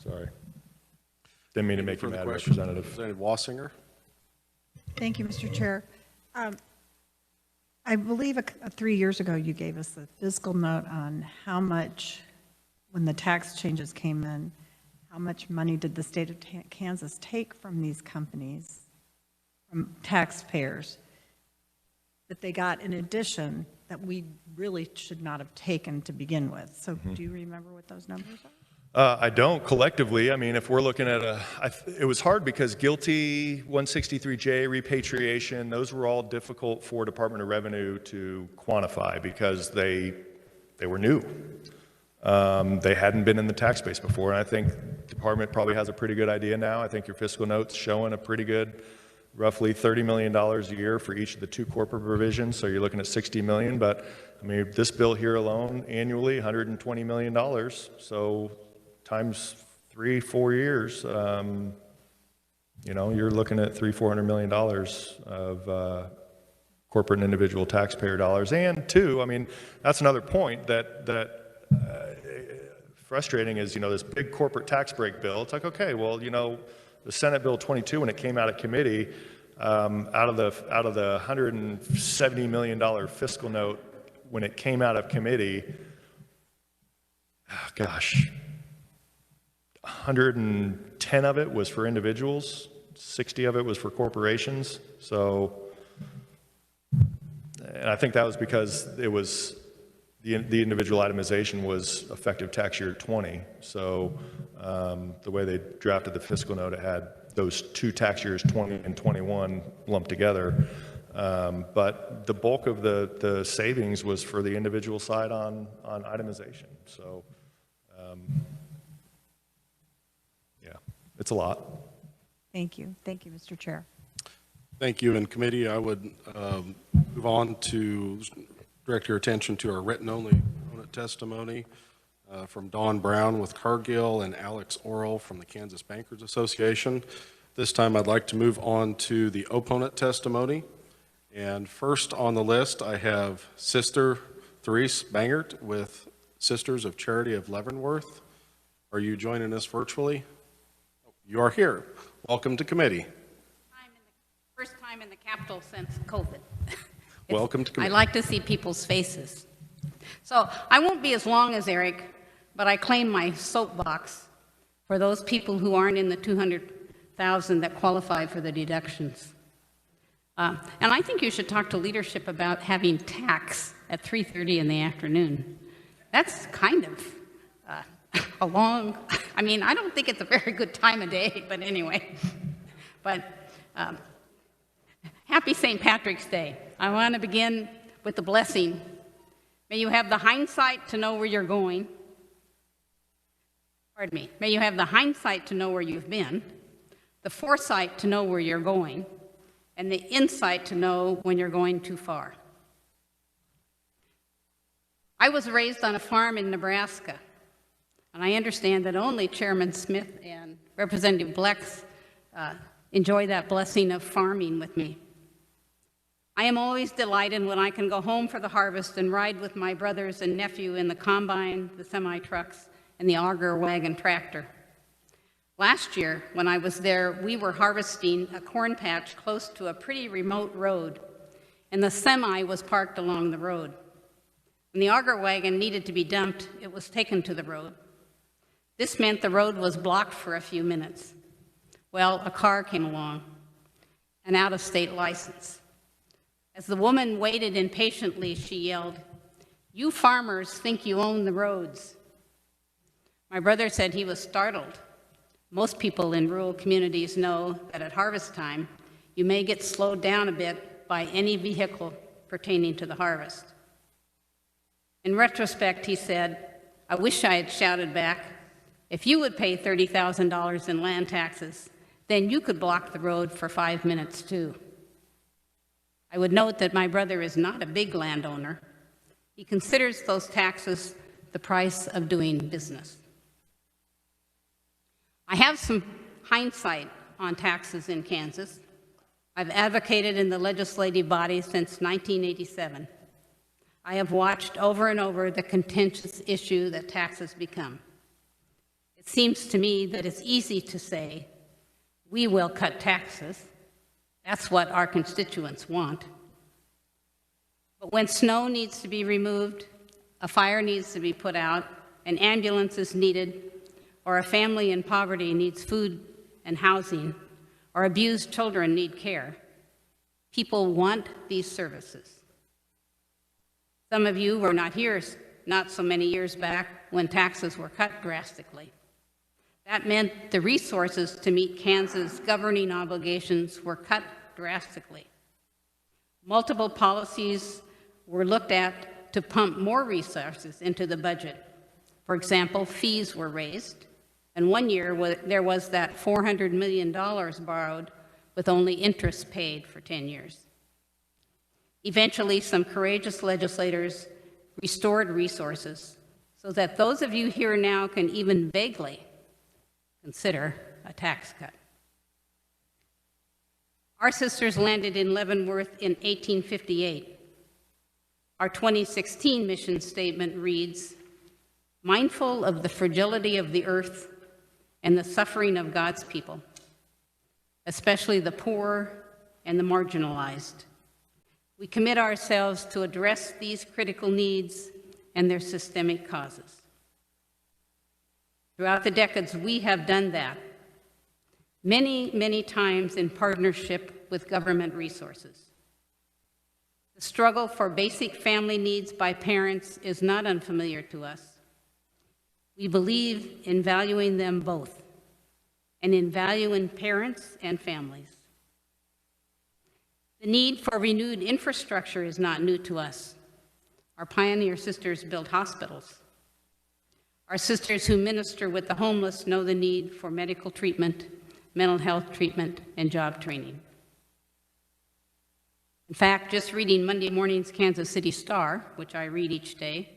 Speaker 7: Sorry. Didn't mean to make you mad, Representative.
Speaker 1: Representative Wassinger.
Speaker 13: Thank you, Mr. Chair. I believe 3 years ago you gave us a fiscal note on how much, when the tax changes came in, how much money did the state of Kansas take from these companies, from taxpayers, that they got in addition that we really should not have taken to begin with. So do you remember what those numbers are?
Speaker 7: I don't collectively. I mean, if we're looking at it was hard because guilty, 163J, repatriation, those were all difficult for Department of Revenue to quantify because they were new. They hadn't been in the tax base before, and I think the department probably has a pretty good idea now. I think your fiscal note's showing a pretty good, roughly $30 million a year for each of the two corporate provisions, so you're looking at $60 million, but I mean, this bill here alone, annually, $120 million, so times 3-4 years, you know, you're looking at $300-400 million of corporate and individual taxpayer dollars. And two, I mean, that's another point that frustrating is, you know, this big corporate tax break bill. It's like, okay, well, you know, the Senate Bill 22, when it came out of committee, out of the $170 million fiscal note, when it came out of committee, gosh, 110 of it was for individuals, 60 of it was for corporations. So, and I think that was because it was the individual itemization was effective tax year 20. So the way they drafted the fiscal note, it had those two tax years, 20 and 21, lumped together. But the bulk of the savings was for the individual side on itemization. So yeah, it's a lot.
Speaker 13: Thank you. Thank you, Mr. Chair.
Speaker 1: Thank you. In committee, I would move on to direct your attention to our written-only opponent testimony from Dawn Brown with Cargill and Alex Orrell from the Kansas Bankers Association. This time, I'd like to move on to the opponent testimony. And first on the list, I have Sister Therese Bangert with Sisters of Charity of Leavenworth. Are you joining us virtually? You are here. Welcome to committee.
Speaker 14: First time in the Capitol since COVID.
Speaker 1: Welcome to committee.
Speaker 14: I like to see people's faces. So I won't be as long as Eric, but I claim my soapbox for those people who aren't in the 200,000 that qualify for the deductions. And I think you should talk to leadership about having tax at 3:30 in the afternoon. That's kind of a long, I mean, I don't think it's a very good time of day, but anyway. But happy St. Patrick's Day. I want to begin with the blessing. May you have the hindsight to know where you're going. Pardon me. May you have the hindsight to know where you've been, the foresight to know where you're going, and the insight to know when you're going too far. I was raised on a farm in Nebraska, and I understand that only Chairman Smith and Representative Blex enjoy that blessing of farming with me. I am always delighted when I can go home for the harvest and ride with my brothers and nephew in the combine, the semi-trucks, and the auger wagon tractor. Last year, when I was there, we were harvesting a corn patch close to a pretty remote road, and the semi was parked along the road. When the auger wagon needed to be dumped, it was taken to the road. This meant the road was blocked for a few minutes. Well, a car came along, an out-of-state license. As the woman waited impatiently, she yelled, "You farmers think you own the roads." My brother said he was startled. Most people in rural communities know that at harvest time, you may get slowed down a bit by any vehicle pertaining to the harvest. In retrospect, he said, "I wish I had shouted back, if you would pay $30,000 in land taxes, then you could block the road for 5 minutes too." I would note that my brother is not a big landowner. He considers those taxes the price of doing business. I have some hindsight on taxes in Kansas. I've advocated in the legislative body since 1987. I have watched over and over the contentious issue that taxes become. It seems to me that it's easy to say, we will cut taxes. That's what our constituents want. But when snow needs to be removed, a fire needs to be put out, an ambulance is needed, or a family in poverty needs food and housing, or abused children need care, people want these services. Some of you were not here not so many years back when taxes were cut drastically. That meant the resources to meet Kansas' governing obligations were cut drastically. Multiple policies were looked at to pump more resources into the budget. For example, fees were raised, and one year there was that $400 million borrowed with only interest paid for 10 years. Eventually, some courageous legislators restored resources so that those of you here now can even vaguely consider a tax cut. Our sisters landed in Leavenworth in 1858. Our 2016 mission statement reads, "Mindful of the fragility of the earth and the suffering of God's people, especially the poor and the marginalized, we commit ourselves to address these critical needs and their systemic causes." Throughout the decades, we have done that, many, many times in partnership with government resources. The struggle for basic family needs by parents is not unfamiliar to us. We believe in valuing them both, and in valuing parents and families. The need for renewed infrastructure is not new to us. Our pioneer sisters built hospitals. Our sisters who minister with the homeless know the need for medical treatment, mental health treatment, and job training. In fact, just reading Monday morning's Kansas City Star, which I read each day,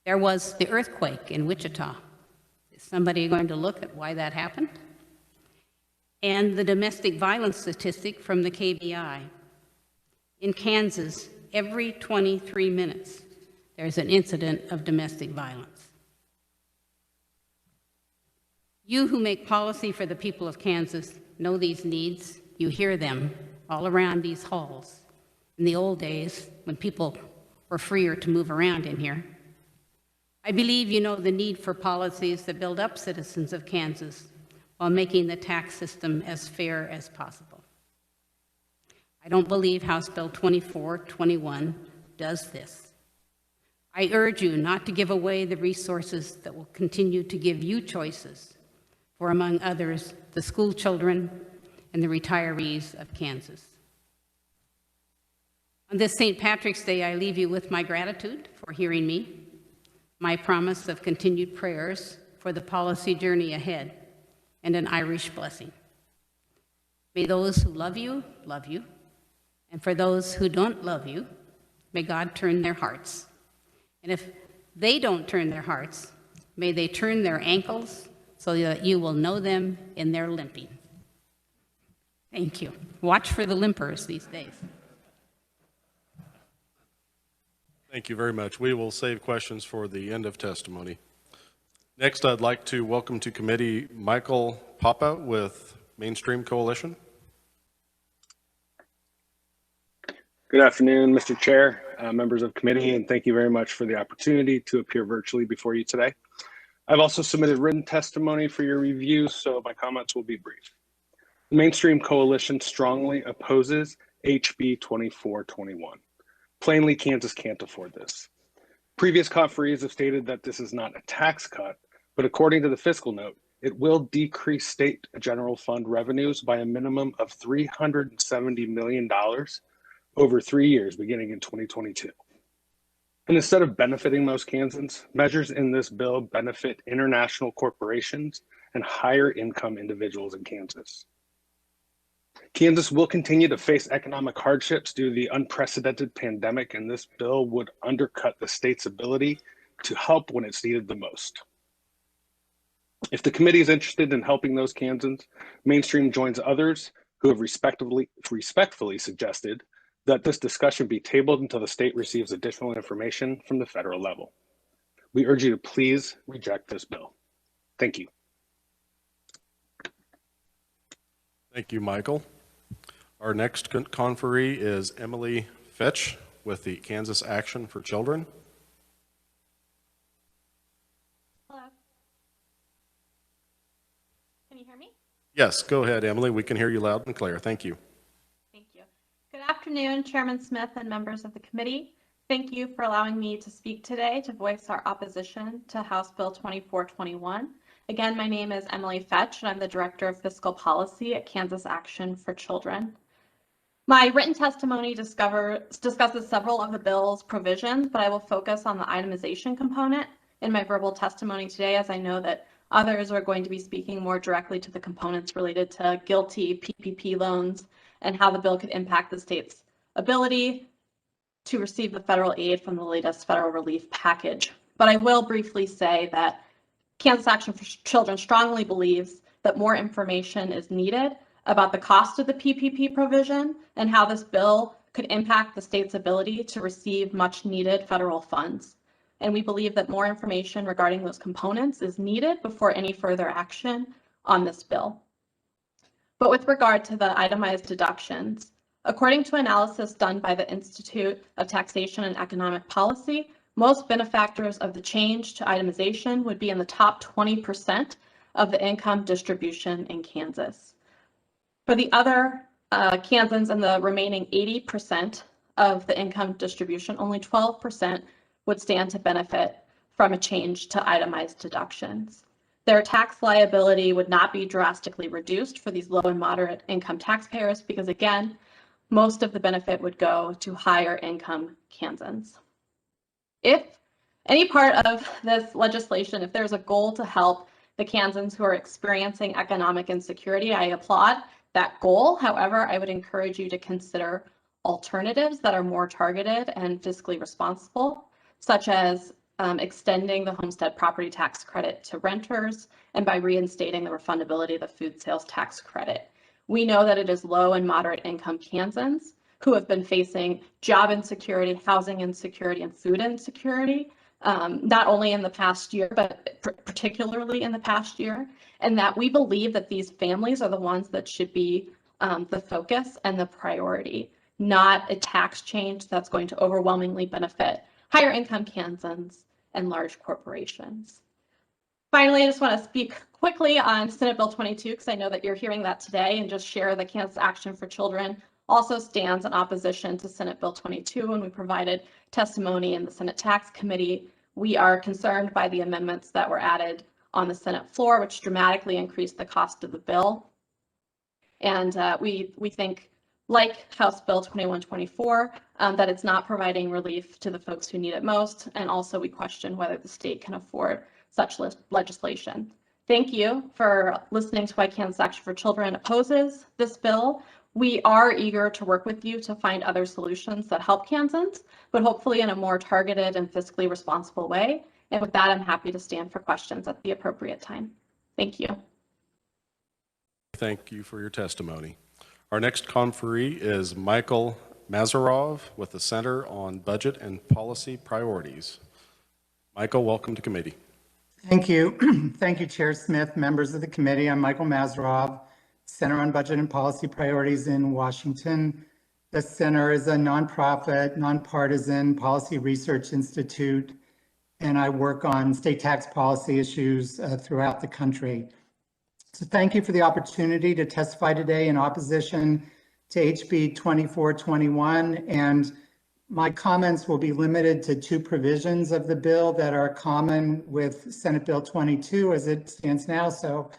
Speaker 14: there was the earthquake in Wichita. Is somebody going to look at why that happened? And the domestic violence statistic from the KBI. In Kansas, every 23 minutes, there's an incident of domestic violence. You who make policy for the people of Kansas know these needs. You hear them all around these halls. In the old days, when people were freer to move around in here, I believe you know the need for policies that build up citizens of Kansas while making the tax system as fair as possible. I don't believe House Bill 2421 does this. I urge you not to give away the resources that will continue to give you choices for, among others, the school children and the retirees of Kansas. On this St. Patrick's Day, I leave you with my gratitude for hearing me, my promise of continued prayers for the policy journey ahead, and an Irish blessing. May those who love you, and for those who don't love you, may God turn their hearts. And if they don't turn their hearts, may they turn their ankles so that you will know them in their limping. Thank you. Watch for the limpers these days.
Speaker 1: Thank you very much. We will save questions for the end of testimony. Next, I'd like to welcome to committee Michael Papa with Mainstream Coalition.
Speaker 15: Good afternoon, Mr. Chair, members of committee, and thank you very much for the opportunity to appear virtually before you today. I've also submitted written testimony for your review, so my comments will be brief. The Mainstream Coalition strongly opposes HB 2421. Plainly, Kansas can't afford this. Previous conferees have stated that this is not a tax cut, but according to the fiscal note, it will decrease state general fund revenues by a minimum of $370 million over 3 years, beginning in 2022. And instead of benefiting most Kansans, measures in this bill benefit international corporations and higher income individuals in Kansas. Kansas will continue to face economic hardships due to the unprecedented pandemic, and this bill would undercut the state's ability to help when it's needed the most. If the committee is interested in helping those Kansans, Mainstream joins others who have respectfully suggested that this discussion be tabled until the state receives additional information from the federal level. We urge you to please reject this bill. Thank you.
Speaker 1: Thank you, Michael. Our next conferee is Emily Fetch with the Kansas Action for Children.
Speaker 16: Hello. Can you hear me?
Speaker 1: Yes, go ahead, Emily. We can hear you loud and clear. Thank you.
Speaker 16: Thank you. Good afternoon, Chairman Smith and members of the committee. Thank you for allowing me to speak today to voice our opposition to House Bill 2421. Again, my name is Emily Fetch, and I'm the Director of Fiscal Policy at Kansas Action for Children. My written testimony discusses several of the bill's provisions, but I will focus on the itemization component in my verbal testimony today, as I know that others are going to be speaking more directly to the components related to GILTI PPP loans and how the bill could impact the state's ability to receive the federal aid from the latest federal relief package. But I will briefly say that Kansas Action for Children strongly believes that more information is needed about the cost of the PPP provision and how this bill could impact the state's ability to receive much needed federal funds. And we believe that more information regarding those components is needed before any further action on this bill. But with regard to the itemized deductions, according to analysis done by the Institute of Taxation and Economic Policy, most benefactors of the change to itemization would be in the top 20% of the income distribution in Kansas. For the other Kansans and the remaining 80% of the income distribution, only 12% would stand to benefit from a change to itemized deductions. Their tax liability would not be drastically reduced for these low and moderate income taxpayers because, again, most of the benefit would go to higher income Kansans. If any part of this legislation, if there's a goal to help the Kansans who are experiencing economic insecurity, I applaud that goal. However, I would encourage you to consider alternatives that are more targeted and fiscally responsible, such as extending the homestead property tax credit to renters and by reinstating the refundability of the food sales tax credit. We know that it is low and moderate income Kansans who have been facing job insecurity, housing insecurity, and food insecurity, not only in the past year, but particularly in the past year, and that we believe that these families are the ones that should be the focus and the priority, not a tax change that's going to overwhelmingly benefit higher income Kansans and large corporations. Finally, I just want to speak quickly on Senate Bill 22 because I know that you're hearing that today, and just share that Kansas Action for Children also stands in opposition to Senate Bill 22, and we provided testimony in the Senate Tax Committee. We are concerned by the amendments that were added on the Senate floor, which dramatically increased the cost of the bill. And we think, like House Bill 2124, that it's not providing relief to the folks who need it most. And also we question whether the state can afford such legislation. Thank you for listening to why Kansas Action for Children opposes this bill. We are eager to work with you to find other solutions that help Kansans, but hopefully in a more targeted and fiscally responsible way. And with that, I'm happy to stand for questions at the appropriate time. Thank you.
Speaker 1: Thank you for your testimony. Our next conferee is Michael Mazarov with the Center on Budget and Policy Priorities. Michael, welcome to committee.
Speaker 17: Thank you. Thank you, Chair Smith, members of the committee. I'm Michael Mazarov, Center on Budget and Policy Priorities in Washington. The center is a nonprofit, nonpartisan policy research institute, and I work on state tax policy issues throughout the country. So thank you for the opportunity to testify today in opposition to HB 2421, and my comments will be limited to two provisions of the bill that are common with Senate Bill 22 as it stands now. So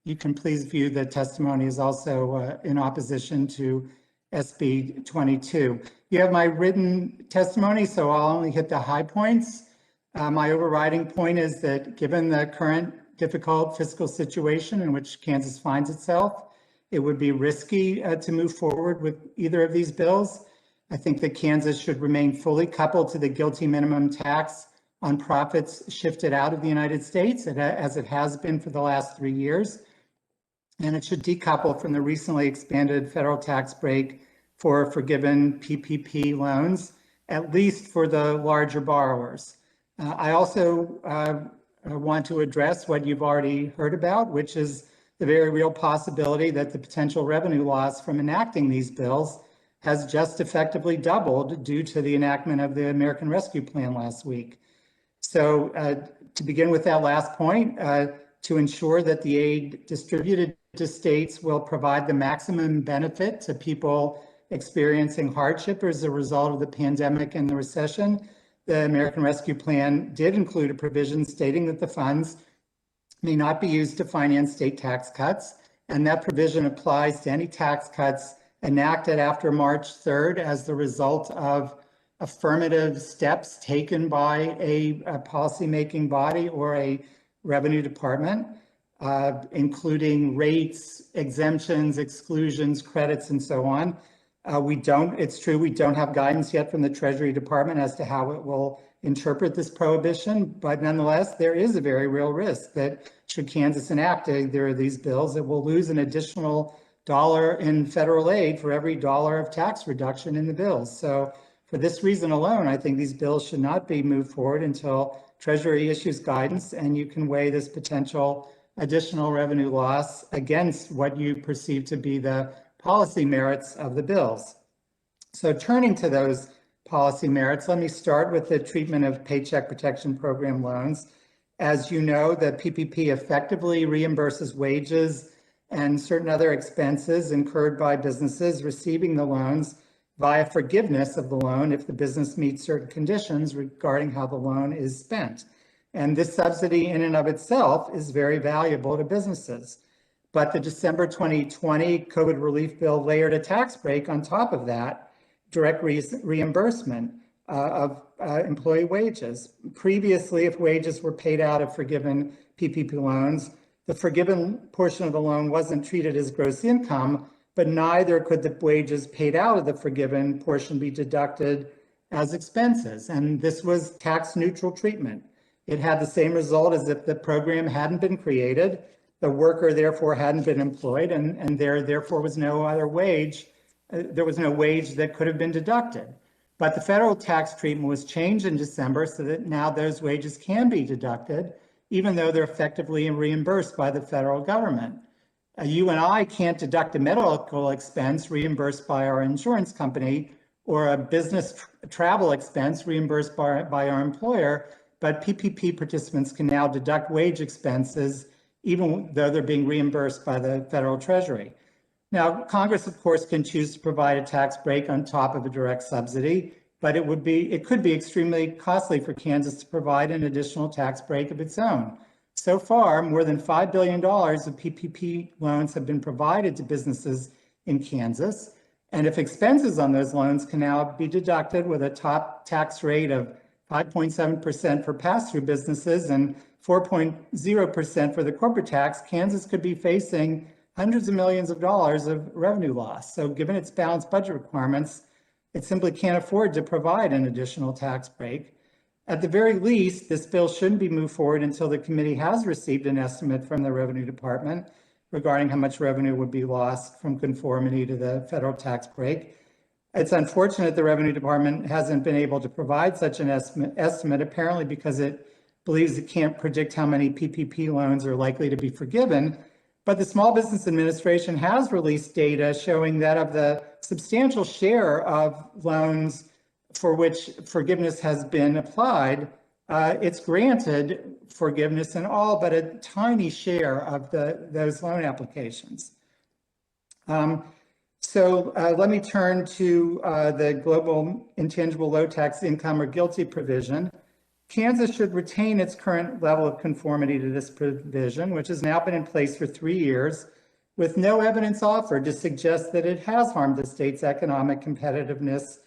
Speaker 17: you can please view the testimony as also in opposition to SB 22. You have my written testimony, so I'll only hit the high points. My overriding point is that given the current difficult fiscal situation in which Kansas finds itself, it would be risky to move forward with either of these bills. I think that Kansas should remain fully coupled to the GILTI minimum tax on profits shifted out of the United States, as it has been for the last 3 years. And it should decouple from the recently expanded federal tax break for forgiven PPP loans, at least for the larger borrowers. I also want to address what you've already heard about, which is the very real possibility that the potential revenue loss from enacting these bills has just effectively doubled due to the enactment of the American Rescue Plan last week. So to begin with that last point, to ensure that the aid distributed to states will provide the maximum benefit to people experiencing hardship as a result of the pandemic and the recession, the American Rescue Plan did include a provision stating that the funds may not be used to finance state tax cuts, and that provision applies to any tax cuts enacted after March 3rd as the result of affirmative steps taken by a policymaking body or a revenue department, including rates, exemptions, exclusions, credits, and so on. It's true, we don't have guidance yet from the Treasury Department as to how it will interpret this prohibition, but nonetheless, there is a very real risk that should Kansas enact either of these bills, it will lose an additional $1 in federal aid for every $1 of tax reduction in the bills. So for this reason alone, I think these bills should not be moved forward until Treasury issues guidance and you can weigh this potential additional revenue loss against what you perceive to be the policy merits of the bills. So turning to those policy merits, let me start with the treatment of Paycheck Protection Program loans. As you know, the PPP effectively reimburses wages and certain other expenses incurred by businesses receiving the loans via forgiveness of the loan if the business meets certain conditions regarding how the loan is spent. And this subsidy in and of itself is very valuable to businesses. But the December 2020 COVID relief bill layered a tax break on top of that, direct reimbursement of employee wages. Previously, if wages were paid out of forgiven PPP loans, the forgiven portion of the loan wasn't treated as gross income, but neither could the wages paid out of the forgiven portion be deducted as expenses. And this was tax neutral treatment. It had the same result as if the program hadn't been created, the worker therefore hadn't been employed, and there therefore was no other wage. There was no wage that could have been deducted. But the federal tax treatment was changed in December so that now those wages can be deducted, even though they're effectively reimbursed by the federal government. You and I can't deduct a medical expense reimbursed by our insurance company or a business travel expense reimbursed by our employer, but PPP participants can now deduct wage expenses even though they're being reimbursed by the federal treasury. Now, Congress, of course, can choose to provide a tax break on top of a direct subsidy, but it could be extremely costly for Kansas to provide an additional tax break of its own. So far, more than $5 billion of PPP loans have been provided to businesses in Kansas. And if expenses on those loans can now be deducted with a top tax rate of 5.7% for pass-through businesses and 4.0% for the corporate tax, Kansas could be facing hundreds of millions of dollars of revenue loss. So given its balanced budget requirements, it simply can't afford to provide an additional tax break. At the very least, this bill shouldn't be moved forward until the committee has received an estimate from the Revenue Department regarding how much revenue would be lost from conformity to the federal tax break. It's unfortunate the Revenue Department hasn't been able to provide such an estimate, apparently because it believes it can't predict how many PPP loans are likely to be forgiven. But the Small Business Administration has released data showing that of the substantial share of loans for which forgiveness has been applied, it's granted forgiveness in all but a tiny share of those loan applications. So let me turn to the Global Intangible Low Tax Income or GILTI provision. Kansas should retain its current level of conformity to this provision, which has now been in place for 3 years, with no evidence offered to suggest that it has harmed the state's economic competitiveness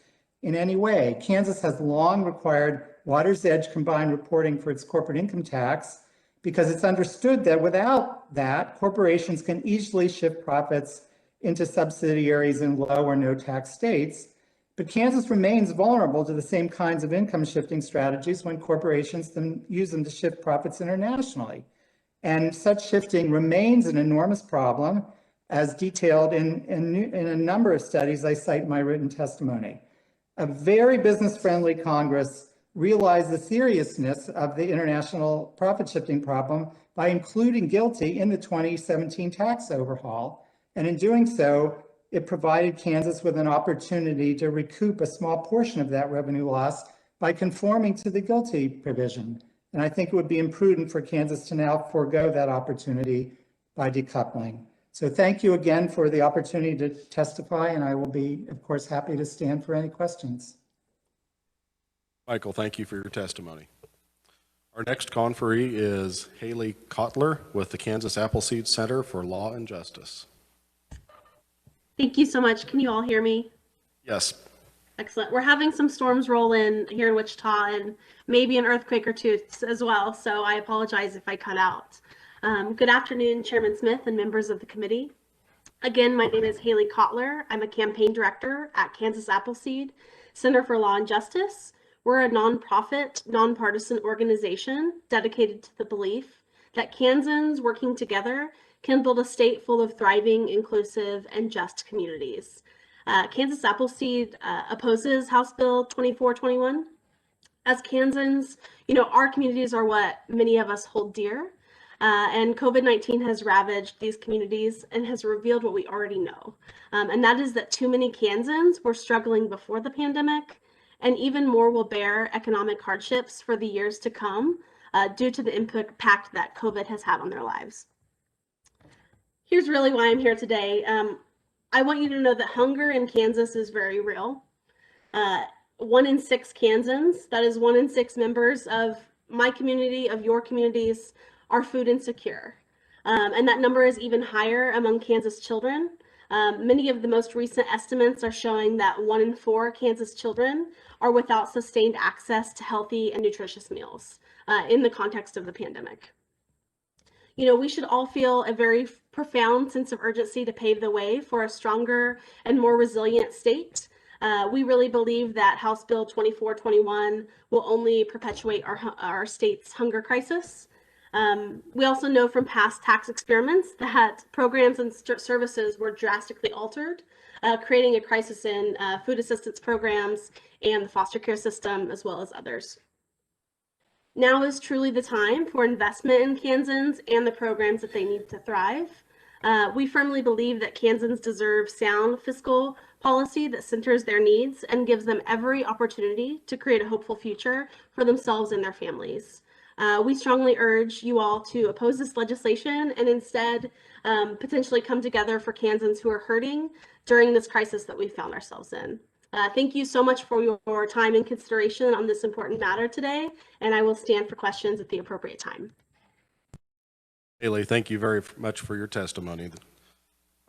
Speaker 17: in any way. Kansas has long required Water's Edge combined reporting for its corporate income tax because it's understood that without that, corporations can easily shift profits into subsidiaries in low or no tax states. But Kansas remains vulnerable to the same kinds of income shifting strategies when corporations use them to shift profits internationally. And such shifting remains an enormous problem, as detailed in a number of studies I cite in my written testimony. A very business-friendly Congress realized the seriousness of the international profit shifting problem by including GILTI in the 2017 tax overhaul. And in doing so, it provided Kansas with an opportunity to recoup a small portion of that revenue loss by conforming to the GILTI provision. And I think it would be imprudent for Kansas to now forego that opportunity by decoupling. So thank you again for the opportunity to testify, and I will be, of course, happy to stand for any questions.
Speaker 1: Michael, thank you for your testimony. Our next conferee is Haley Kotler with the Kansas Appleseed Center for Law and Justice.
Speaker 18: Thank you so much. Can you all hear me?
Speaker 1: Yes.
Speaker 18: Excellent. We're having some storms roll in here in Wichita and maybe an earthquake or two as well, so I apologize if I cut out. Good afternoon, Chairman Smith and members of the committee. Again, my name is Haley Kotler. I'm a campaign director at Kansas Appleseed Center for Law and Justice. We're a nonprofit, nonpartisan organization dedicated to the belief that Kansans working together can build a state full of thriving, inclusive, and just communities. Kansas Appleseed opposes House Bill 2421. As Kansans, our communities are what many of us hold dear, and COVID-19 has ravaged these communities and has revealed what we already know, and that is that too many Kansans were struggling before the pandemic, and even more will bear economic hardships for the years to come due to the impact that COVID has had on their lives. Here's really why I'm here today. I want you to know that hunger in Kansas is very real. 1 in 6 Kansans, that is 1 in 6 members of my community, of your communities, are food insecure. And that number is even higher among Kansas children. Many of the most recent estimates are showing that 1 in 4 Kansas children are without sustained access to healthy and nutritious meals in the context of the pandemic. We should all feel a very profound sense of urgency to pave the way for a stronger and more resilient state. We really believe that House Bill 2421 will only perpetuate our state's hunger crisis. We also know from past tax experiments that programs and services were drastically altered, creating a crisis in food assistance programs and the foster care system, as well as others. Now is truly the time for investment in Kansans and the programs that they need to thrive. We firmly believe that Kansans deserve sound fiscal policy that centers their needs and gives them every opportunity to create a hopeful future for themselves and their families. We strongly urge you all to oppose this legislation and instead potentially come together for Kansans who are hurting during this crisis that we found ourselves in. Thank you so much for your time and consideration on this important matter today, and I will stand for questions at the appropriate time.
Speaker 1: Haley, thank you very much for your testimony.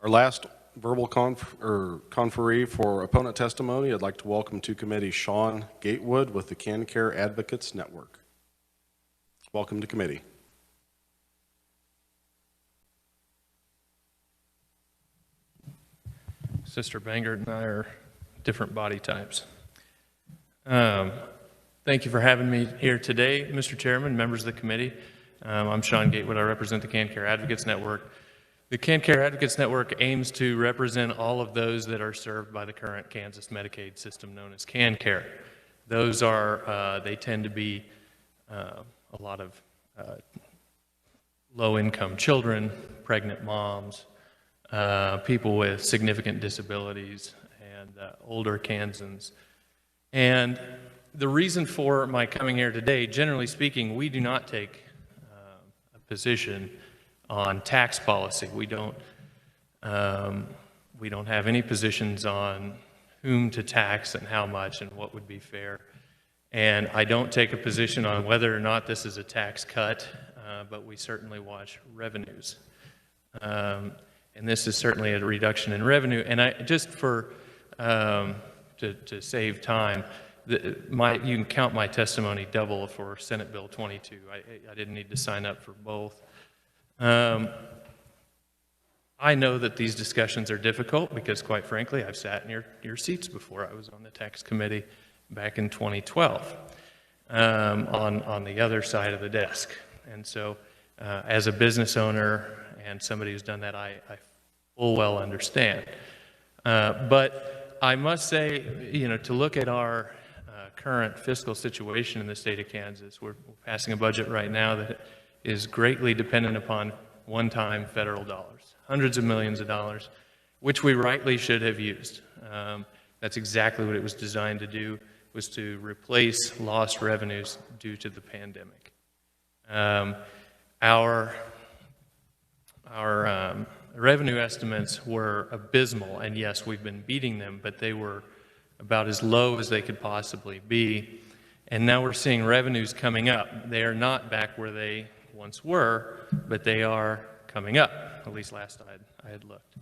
Speaker 1: Our last verbal conferee for opponent testimony, I'd like to welcome to committee Sean Gatewood with the KanCare Advocates Network. Welcome to committee.
Speaker 19: Sister Bangert and I are different body types. Thank you for having me here today, Mr. Chairman, members of the committee. I'm Sean Gatewood. I represent the KanCare Advocates Network. The KanCare Advocates Network aims to represent all of those that are served by the current Kansas Medicaid system known as KanCare. Those are, they tend to be a lot of low-income children, pregnant moms, people with significant disabilities, and older Kansans. And the reason for my coming here today, generally speaking, we do not take a position on tax policy. We don't have any positions on whom to tax and how much and what would be fair. And I don't take a position on whether or not this is a tax cut, but we certainly watch revenues. And this is certainly a reduction in revenue. And I just for to save time, you can count my testimony double for Senate Bill 22. I didn't need to sign up for both. I know that these discussions are difficult because, quite frankly, I've sat in your seats before. I was on the tax committee back in 2012 on the other side of the desk. And so as a business owner and somebody who's done that, I full well understand. But I must say, to look at our current fiscal situation in the state of Kansas, we're passing a budget right now that is greatly dependent upon one-time federal dollars, hundreds of millions of dollars, which we rightly should have used. That's exactly what it was designed to do, was to replace lost revenues due to the pandemic. Our revenue estimates were abysmal, and yes, we've been beating them, but they were about as low as they could possibly be. And now we're seeing revenues coming up. They are not back where they once were, but they are coming up, at least last I had looked.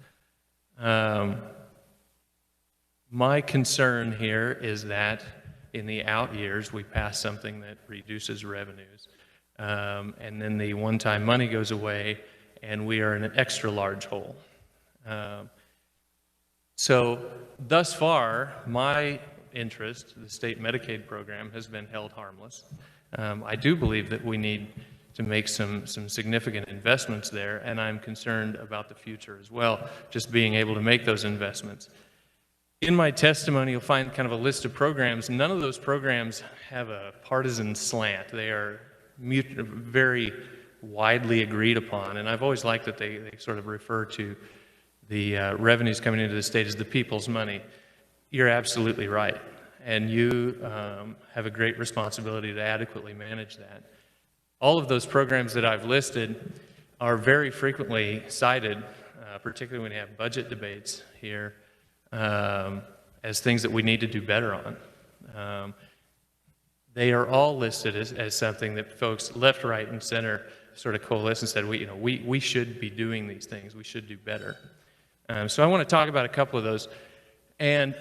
Speaker 19: My concern here is that in the out years, we pass something that reduces revenues, and then the one-time money goes away, and we are in an extra large hole. So thus far, my interest, the state Medicaid program, has been held harmless. I do believe that we need to make some significant investments there, and I'm concerned about the future as well, just being able to make those investments. In my testimony, you'll find kind of a list of programs. None of those programs have a partisan slant. They are very widely agreed upon, and I've always liked that they sort of refer to the revenues coming into the state as the people's money. You're absolutely right, and you have a great responsibility to adequately manage that. All of those programs that I've listed are very frequently cited, particularly when you have budget debates here, as things that we need to do better on. They are all listed as something that folks left, right, and center sort of coalesce and said, we should be doing these things. We should do better. So I want to talk about a couple of those. And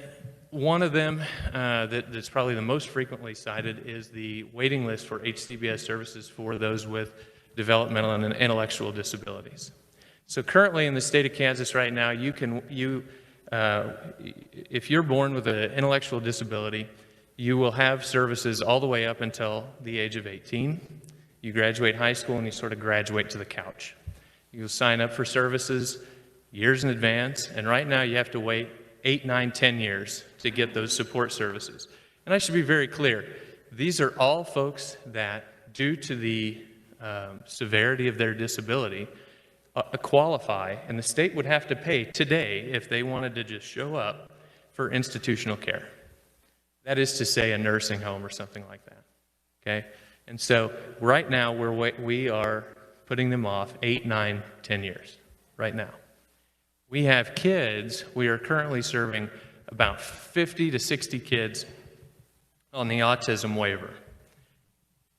Speaker 19: one of them that's probably the most frequently cited is the waiting list for HCBS services for those with developmental and intellectual disabilities. So currently in the state of Kansas right now, if you're born with an intellectual disability, you will have services all the way up until the age of 18. You graduate high school and you sort of graduate to the couch. You'll sign up for services years in advance, and right now you have to wait 8, 9, 10 years to get those support services. And I should be very clear, these are all folks that, due to the severity of their disability, qualify, and the state would have to pay today if they wanted to just show up for institutional care. That is to say a nursing home or something like that, okay? And so right now we are putting them off 8, 9, 10 years right now. We have kids, we are currently serving about 50 to 60 kids on the autism waiver.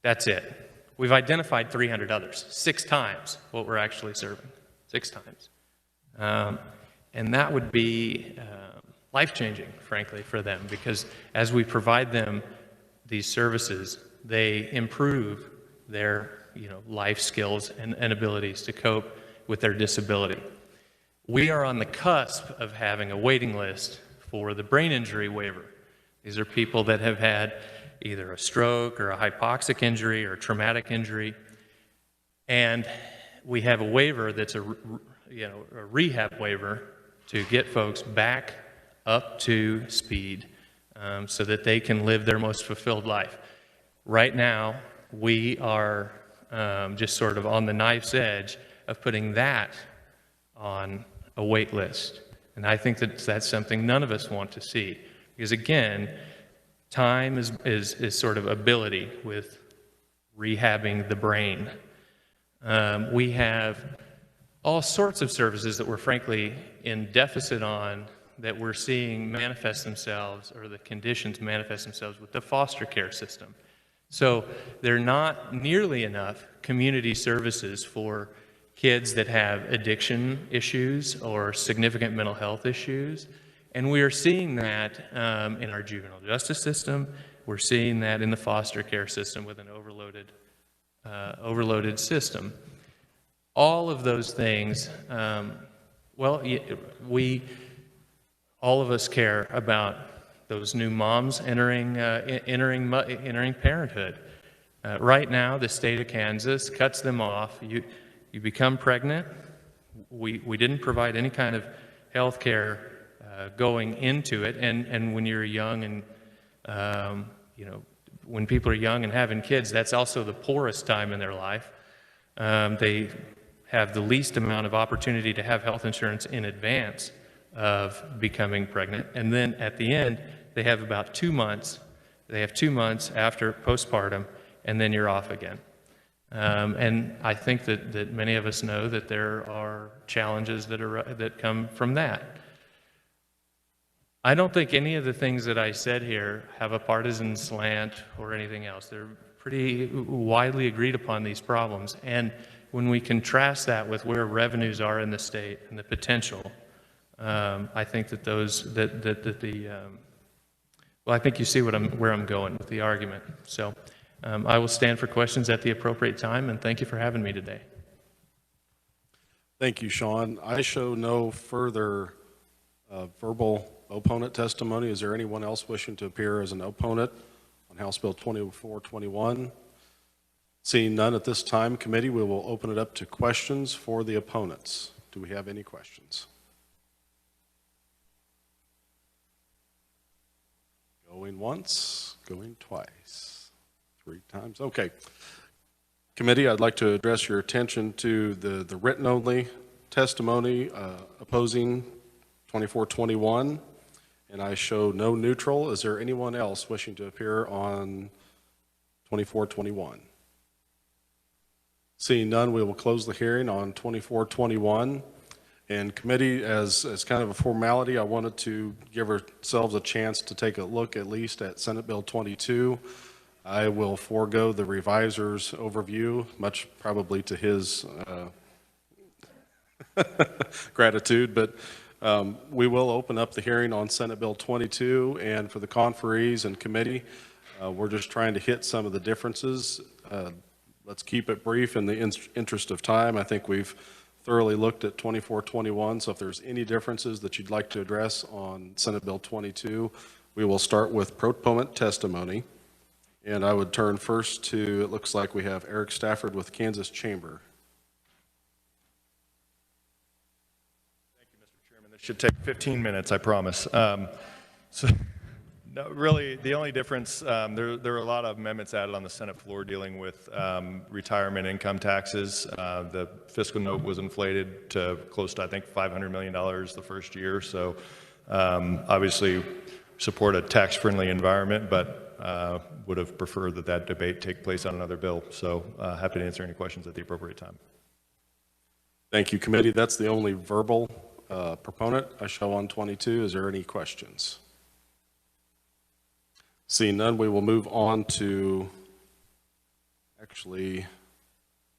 Speaker 19: That's it. We've identified 300 others, 6 times what we're actually serving, 6 times. And that would be life-changing, frankly, for them, because as we provide them these services, they improve their life skills and abilities to cope with their disability. We are on the cusp of having a waiting list for the brain injury waiver. These are people that have had either a stroke or a hypoxic injury or a traumatic injury, and we have a waiver that's a rehab waiver to get folks back up to speed so that they can live their most fulfilled life. Right now, we are just sort of on the knife's edge of putting that on a wait list. And I think that that's something none of us want to see. Because again, time is sort of ability with rehabbing the brain. We have all sorts of services that we're frankly in deficit on that we're seeing manifest themselves, or the conditions manifest themselves with the foster care system. So there are not nearly enough community services for kids that have addiction issues or significant mental health issues. And we are seeing that in our juvenile justice system. We're seeing that in the foster care system with an overloaded system. All of those things, all of us care about those new moms entering parenthood. Right now, the state of Kansas cuts them off. You become pregnant. We didn't provide any kind of health care going into it, and when you're young and when people are young and having kids, that's also the poorest time in their life. They have the least amount of opportunity to have health insurance in advance of becoming pregnant, and then at the end they have about 2 months. They have 2 months after postpartum, and then you're off again. And I think that many of us know that there are challenges that come from that. I don't think any of the things that I said here have a partisan slant or anything else. They're pretty widely agreed upon, these problems. And when we contrast that with where revenues are in the state and the potential, I think that I think you see where I'm going with the argument. So I will stand for questions at the appropriate time, and thank you for having me today.
Speaker 1: Thank you, Sean. I show no further verbal opponent testimony. Is there anyone else wishing to appear as an opponent on House Bill 2421? Seeing none at this time, committee, we will open it up to questions for the opponents. Do we have any questions? Going once, going twice, 3 times. Okay. Committee, I'd like to address your attention to the written-only testimony opposing 2421, and I show no neutral. Is there anyone else wishing to appear on 2421? Seeing none, we will close the hearing on 2421. And committee, as kind of a formality, I wanted to give ourselves a chance to take a look at least at Senate Bill 22. I will forego the reviser's overview, much probably to his gratitude, but we will open up the hearing on Senate Bill 22, and for the conferees and committee, we're just trying to hit some of the differences. let's keep it brief in the interest of time. I think we've thoroughly looked at 2421, so if there's any differences that you'd like to address on Senate Bill 22, we will start with proponent testimony. And I would turn first to, it looks like we have Eric Stafford with Kansas Chamber.
Speaker 7: Thank you, Mr. Chairman. This should take 15 minutes, I promise. No, really, the only difference, there are a lot of amendments added on the Senate floor dealing with retirement income taxes. The fiscal note was inflated to close to, I think, $500 million the first year. So obviously support a tax-friendly environment, but would have preferred that that debate take place on another bill. So happy to answer any questions at the appropriate time.
Speaker 1: Thank you, committee. That's the only verbal proponent I show on 22. Is there any questions? Seeing none, we will move on to, actually,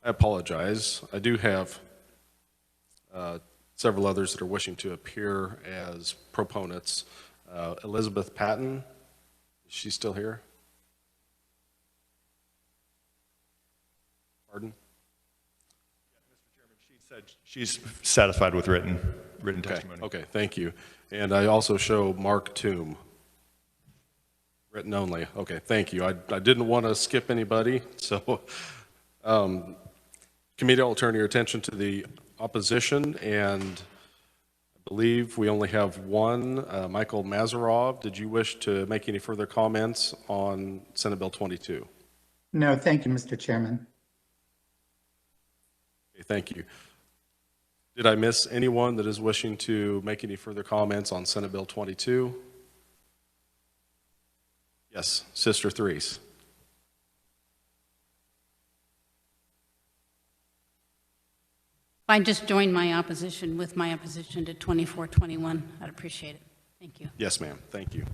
Speaker 1: I apologize. I do have several others that are wishing to appear as proponents. Elizabeth Patton, is she still here? Pardon?
Speaker 7: Mr. Chairman, she said she's satisfied with written testimony.
Speaker 1: Okay, thank you. And I also show Mark Toom. Written only. Okay, thank you. I didn't want to skip anybody, so committee, I'll turn your attention to the opposition, and I believe we only have one. Michael Mazarov, did you wish to make any further comments on Senate Bill 22?
Speaker 17: No, thank you, Mr. Chairman.
Speaker 1: Okay, thank you. Did I miss anyone that is wishing to make any further comments on Senate Bill 22? Yes, Sister Threes.
Speaker 14: I just joined my opposition with my opposition to 2421. I'd appreciate it. Thank you.
Speaker 1: Yes, ma'am. Thank you.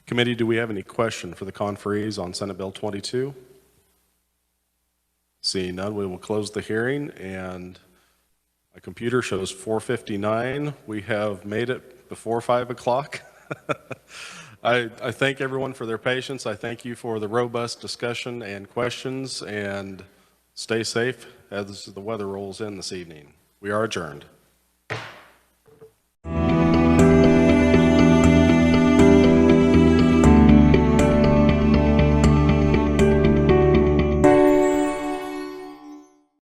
Speaker 1: Committee, do we have any question for the conferees on Senate Bill 22? Seeing none, we will close the hearing, and my computer shows 4:59. We have made it before 5 o'clock. I thank everyone for their patience. I thank you for the robust discussion and questions, and stay safe as the weather rolls in this evening. We are adjourned.